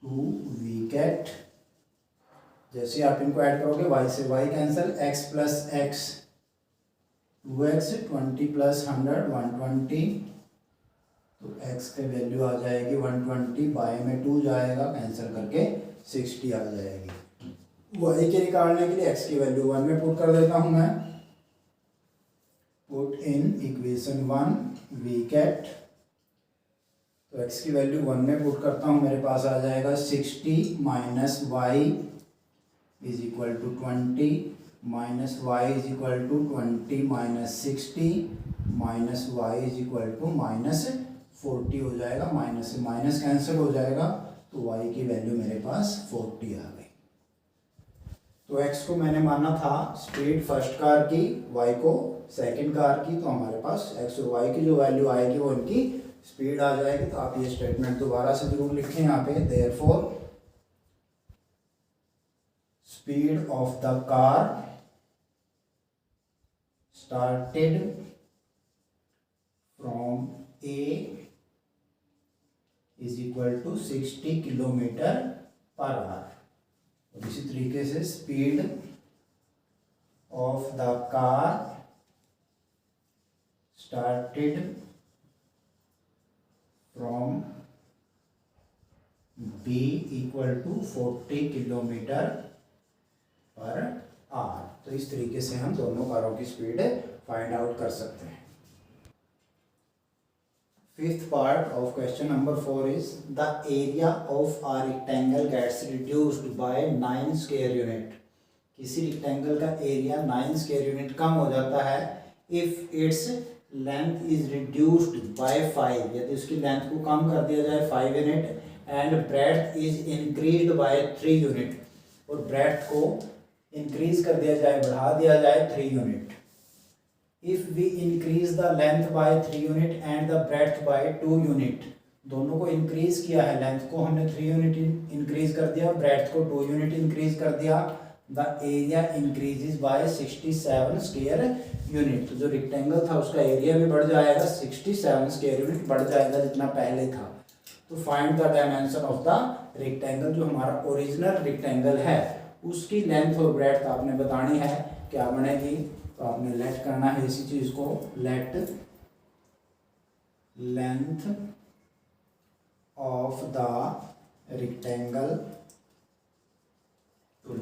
2 वी कैट, जैसे आप इनको ऐड करोगे y से y cancel, x plus x 2x, 20 plus 100 120, तो x के वैल्यू आ जाएगी 120, बाय में 2 जाएगा कैंसिल करके 60 आ जाएगी। y के निकालने के लिए x की वैल्यू 1 में पुट कर देता हूँ मैं। Put in equation 1 we get, तो x की वैल्यू 1 में पुट करता हूँ, मेरे पास आ जाएगा 60 minus Y is equal to 20 minus Y is equal to 20 minus 60 minus Y is equal to minus 40 हो जाएगा। माइनस से माइनस कैंसिल हो जाएगा तो y की वैल्यू मेरे पास 40 आ गई। तो x को मैंने माना था स्पीड फर्स्ट कार की, y को सेकंड कार की, तो हमारे पास x और y की जो वैल्यू आएगी वो इनकी स्पीड आ जाएगी। तो आप ये स्टेटमेंट दोबारा से जरूर लिखें यहाँ पे, therefore speed of the car started from a is equal to 60 kilometre per hour. और इसी तरीके से speed of the car started from b equal to 40 kilometre per hour. तो इस तरीके से हम दोनों कारों की स्पीड फाइंड आउट कर सकते हैं। Fifth part of question number 4 is the area of a rectangle gets reduced by 9 square unit. किसी रेक्टेंगल का एरिया 9 स्क्वायर यूनिट कम हो जाता है if its length is reduced by 5, यदि उसकी लेंथ को कम कर दिया जाए 5 unit and breadth is increased by 3 unit, और breadth को इंक्रीज कर दिया जाए, बढ़ा दिया जाए 3 unit. If we increase the length by 3 unit and the breadth by 2 unit, दोनों को इंक्रीज किया है, लेंथ को हमने 3 यूनिट इंक्रीज कर दिया और ब्रेड्थ को 2 यूनिट इंक्रीज कर दिया। The area increases by 67 square unit. तो जो रेक्टेंगल था उसका एरिया भी बढ़ जाएगा, 67 स्क्वायर यूनिट बढ़ जाएगा जितना पहले था। तो find the dimension of the rectangle, जो हमारा ओरिजिनल रेक्टेंगल है उसकी लेंथ और ब्रेड्थ आपने बतानी है, क्या बनेगी। तो आपने लेट करना है इसी चीज को, late length of the rectangle, तो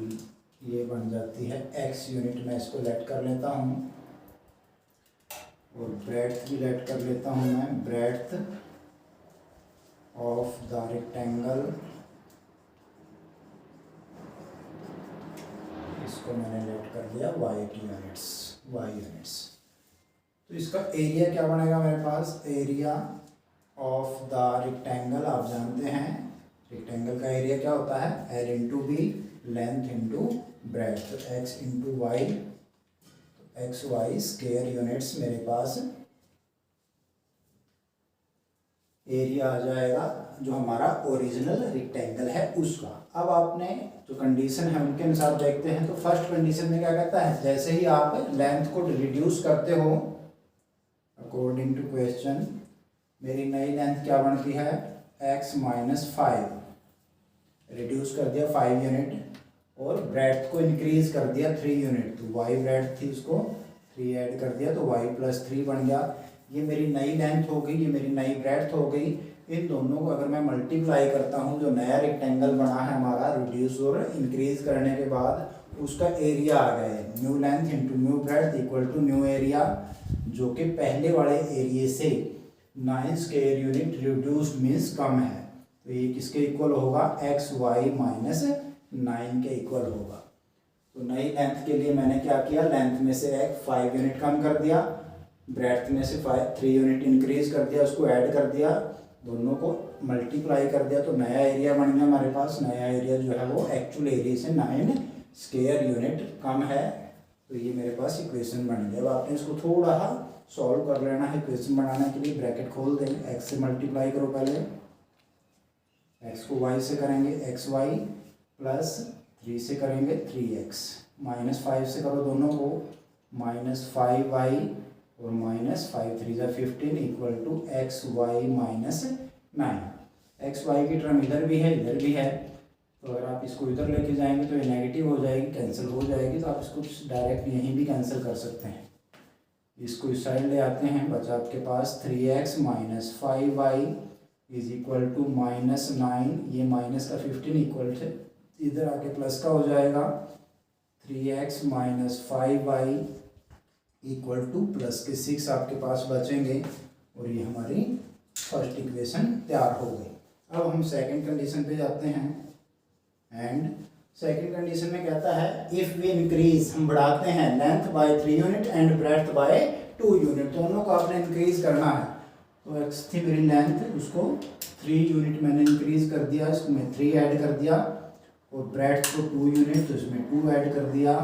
ये बन जाती है x यूनिट। मैं इसको लेट कर लेता हूँ और ब्रेड्थ भी लेट कर लेता हूँ मैं, ब्रेड्थ ऑफ द रेक्टेंगल, इसको मैंने लेट कर दिया वाई यूनिट्स, वाई यूनिट्स। तो इसका एरिया क्या बनेगा मेरे पास, एरिया ऑफ द रेक्टेंगल, आप जानते हैं रेक्टेंगल का एरिया क्या होता है, L into B, length into breadth, तो x into Y, x y square units मेरे पास एरिया आ जाएगा जो हमारा ओरिजिनल रेक्टेंगल है उसका। अब आपने जो कंडीशन है उनके अनुसार देखते हैं। तो फर्स्ट कंडीशन में क्या कहता है, जैसे ही आप लेंथ को रिड्यूस करते हो अकॉर्डिंग टू क्वेश्चन, मेरी नई लेंथ क्या बनती है, x माइनस 5, रिड्यूस कर दिया 5 यूनिट, और ब्रेथ को इंक्रीज कर दिया 3 यूनिट, तो y ब्रेथ थी उसको 3 ऐड कर दिया तो y प्लस 3 बन गया। ये मेरी नई लेंथ हो गई, ये मेरी नई ब्रेथ हो गई। इन दोनों को अगर मैं मल्टीप्लाई करता हूँ, जो नया रेक्टेंगल बना है हमारा रिड्यूस और इंक्रीज करने के बाद, उसका एरिया आ गया है new length into new breadth equal to new area, जो कि पहले वाले एरिया से 9 स्क्वायर यूनिट रिड्यूस मीन्स कम है। तो ये किसके इक्वल होगा, एक्स वाई माइनस 9 के इक्वल होगा। तो नई लेंथ के लिए मैंने क्या किया, लेंथ में से एक 5 यूनिट कम कर दिया, ब्रेथ में से 3 यूनिट इंक्रीज कर दिया, उसको ऐड कर दिया, दोनों को मल्टीप्लाई कर दिया, तो नया एरिया बन गया हमारे पास। नया एरिया जो है वो एक्चुअल एरिया से 9 स्क्वायर यूनिट कम है। तो ये मेरे पास इक्वेशन बन गया। अब आपने इसको थोड़ा सॉल्व कर लेना है। इक्वेशन बनाने के लिए ब्रैकेट खोल देंगे, एक्स से मल्टीप्लाई करो, पहले एक्स को वाई से करेंगे एक्स वाई, प्लस 3 से करेंगे 3x, माइनस 5 से करो दोनों को, माइनस 5y और माइनस 5 3 जा 15 equal to X Y minus 9। X Y की टर्म इधर भी है इधर भी है, तो अगर आप इसको इधर लेके जाएंगे तो ये नेगेटिव हो जाएगी, कैंसिल हो जाएगी, तो आप इसको डायरेक्ट यहीं भी कैंसिल कर सकते हैं। इसको इस साइड ले आते हैं, बचा आपके पास 3x minus 5y is equal to minus 9, ये माइनस का 15 इक्वल से इधर आके प्लस का हो जाएगा, 3x minus 5y equal two plus के 6 आपके पास बचेंगे, और ये हमारी फर्स्ट इक्वेशन तैयार हो गई। अब हम सेकंड कंडीशन पे जाते हैं, एंड सेकंड कंडीशन में कहता है इफ़ वी इंक्रीज, हम बढ़ाते हैं length by 3 unit and breadth by 2 unit, दोनों को आपने इंक्रीज करना है। तो एक्स थी मेरी लेंथ, उसको 3 यूनिट मैंने इंक्रीज कर दिया, इसमें 3 ऐड कर दिया, और ब्रेथ को 2 यूनिट, तो इसमें 2 ऐड कर दिया।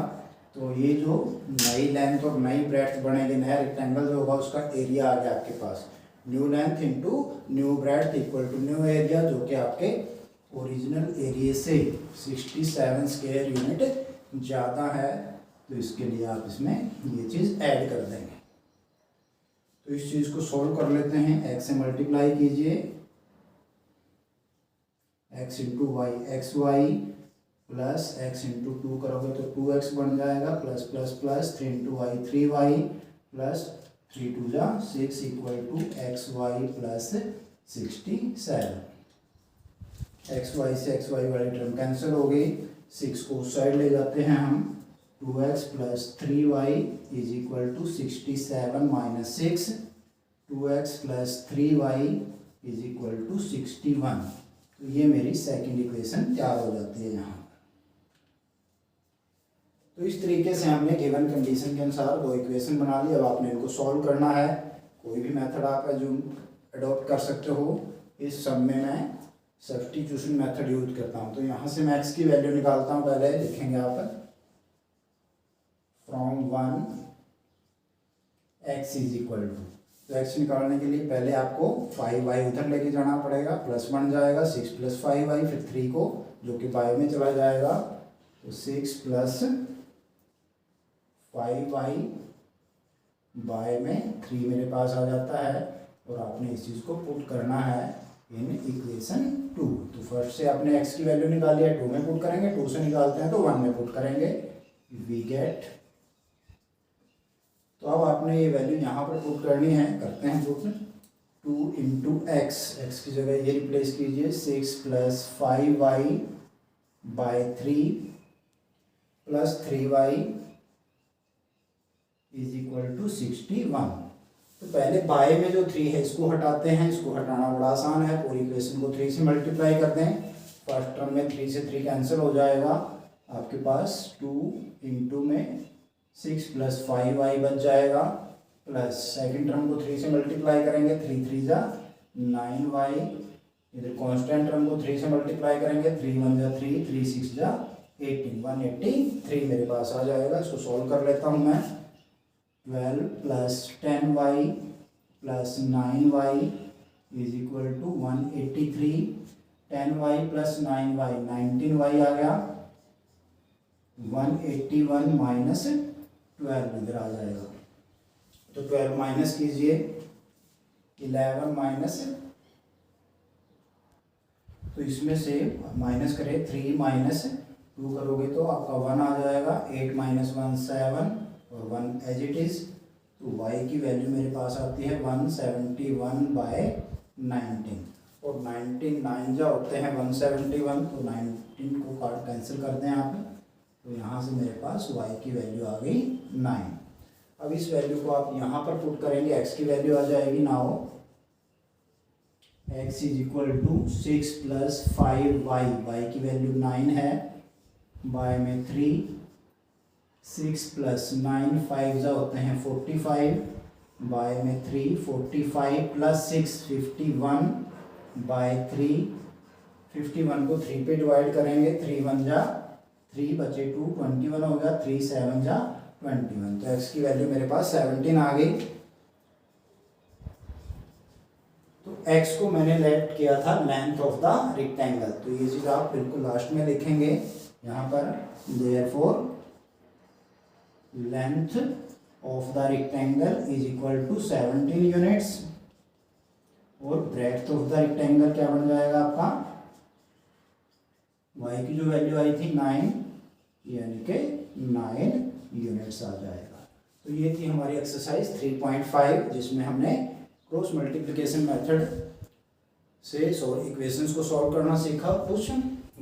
तो ये जो नई लेंथ और नई ब्रेथ बनेगी, नया रेक्टेंगल जो होगा उसका एरिया आ गया आपके पास, new length into new breadth equal to new area, जो कि आपके ओरिजिनल एरिया से 67 स्क्वायर यूनिट ज़्यादा है। तो इसके लिए आप इसमें ये चीज़ ऐड कर देंगे। तो इस चीज़ को सॉल्व कर लेते हैं, x से मल्टीप्लाई कीजिए, x into Y x Y, plus x into 2 करोगे तो 2x बन जाएगा, plus plus plus 3 into Y 3y, plus 3 2 जा 6 equal to X Y plus 67। X Y से एक्स वाई वाली टर्म कैंसिल हो गई, 6 को उस साइड ले जाते हैं हम, 2x plus 3y is equal to 67 minus 6, 2x plus 3y is equal to 61। तो ये मेरी सेकंड इक्वेशन तैयार हो जाती है यहाँ। तो इस तरीके से हमने गिवन कंडीशन के अनुसार 2 इक्वेशन बना ली। अब आपने इनको सॉल्व करना है। कोई भी मेथड आप अडॉप्ट कर सकते हो। इस सब में मैं सब्स्टिट्यूशन मेथड यूज करता हूँ। तो यहाँ से मैं x की वैल्यू निकालता हूँ, पहले लिखेंगे आप from 1 x is equal to, तो x निकालने के लिए पहले आपको 5y उधर लेके जाना पड़ेगा, प्लस बन जाएगा 6 प्लस 5y, फिर 3 को जो कि बाय में चला जाएगा, तो 6 प्लस 5y बाय में 3 मेरे पास आ जाता है, और आपने इस चीज़ को पुट करना है इन इक्वेशन 2। तो फर्स्ट से आपने x की वैल्यू निकाली है, 2 में पुट करेंगे, 2 से निकालते हैं तो 1 में पुट करेंगे, वी गेट। तो अब आपने ये वैल्यू यहाँ पर पुट करनी है, करते हैं पुट, 2 इंटू एक्स की जगह ये रिप्लेस कीजिए, 6 plus 5y by 3 plus 3y is equal to 61। तो पहले बाय में जो 3 है इसको हटाते हैं, इसको हटाना बड़ा आसान है, पूरी इक्वेशन को 3 से मल्टीप्लाई कर दें। फर्स्ट टर्म में 3 से 3 कैंसिल हो जाएगा, आपके पास 2 इंटू में 6 प्लस 5y बच जाएगा, प्लस सेकंड टर्म को 3 से मल्टीप्लाई करेंगे, 3 3 जा 9y, इधर कांस्टेंट टर्म को 3 से मल्टीप्लाई करेंगे, 3 1 जा 3, 3 6 जा 18, 183 मेरे पास आ जाएगा। इसको सॉल्व कर लेता हूँ मैं। 12 plus 10y plus 9y is equal to 183, 10y plus 9y 19y आ गया, 181 माइनस 12 इधर आ जाएगा। तो 12 माइनस कीजिए, 11 माइनस, तो इसमें से माइनस करें 3 माइनस 2 करोगे तो आपका 1 आ जाएगा, 8 माइनस 1 7 और 1 एज इट इज़। तो y की वैल्यू मेरे पास आती है 171/19, और 19 9 जा होते हैं 171, तो 19 को काट कैंसिल कर दें आप, तो यहाँ से मेरे पास y की वैल्यू आ गई 9। अब इस वैल्यू को आप यहाँ पर पुट करेंगे, x की वैल्यू आ जाएगी now x is equal to 6 plus 5y, y की वैल्यू 9 है, y में 3, 6 प्लस 9 5 जा होते हैं 45, y में 3, 45 प्लस 6 51/3, 51 को 3 पे डिवाइड करेंगे, 3 1 जा 3 बचे 2, 21 हो गया, 3 7 जा 21, तो x की वैल्यू मेरे पास 17 आ गई। तो x को मैंने लेट किया था लेंथ ऑफ द रेक्टेंगल, तो ये चीज़ आप बिल्कुल लास्ट में लिखेंगे यहाँ पर, therefore length of the rectangle is equal to 17 units, और ब्रेड्थ ऑफ द रेक्टेंगल क्या बन जाएगा आपका, y की जो वैल्यू आई थी 9, यानी कि 9 यूनिट्स आ जाएगा। तो ये थी हमारी एक्सरसाइज 3.5, जिसमें हमने क्रॉस मल्टीप्लिकेशन मेथड से इक्वेशंस को सॉल्व करना सीखा। कुछ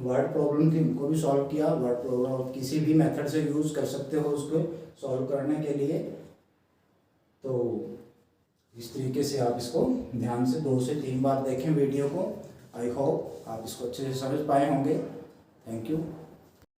वर्ड प्रॉब्लम थी उनको भी सॉल्व किया। वर्ड प्रॉब्लम आप किसी भी मेथड से यूज़ कर सकते हो उसको सॉल्व करने के लिए। तो इस तरीके से आप इसको ध्यान से 2 से 3 बार देखें वीडियो को। आई होप आप इसको अच्छे से समझ पाए होंगे। Thank you.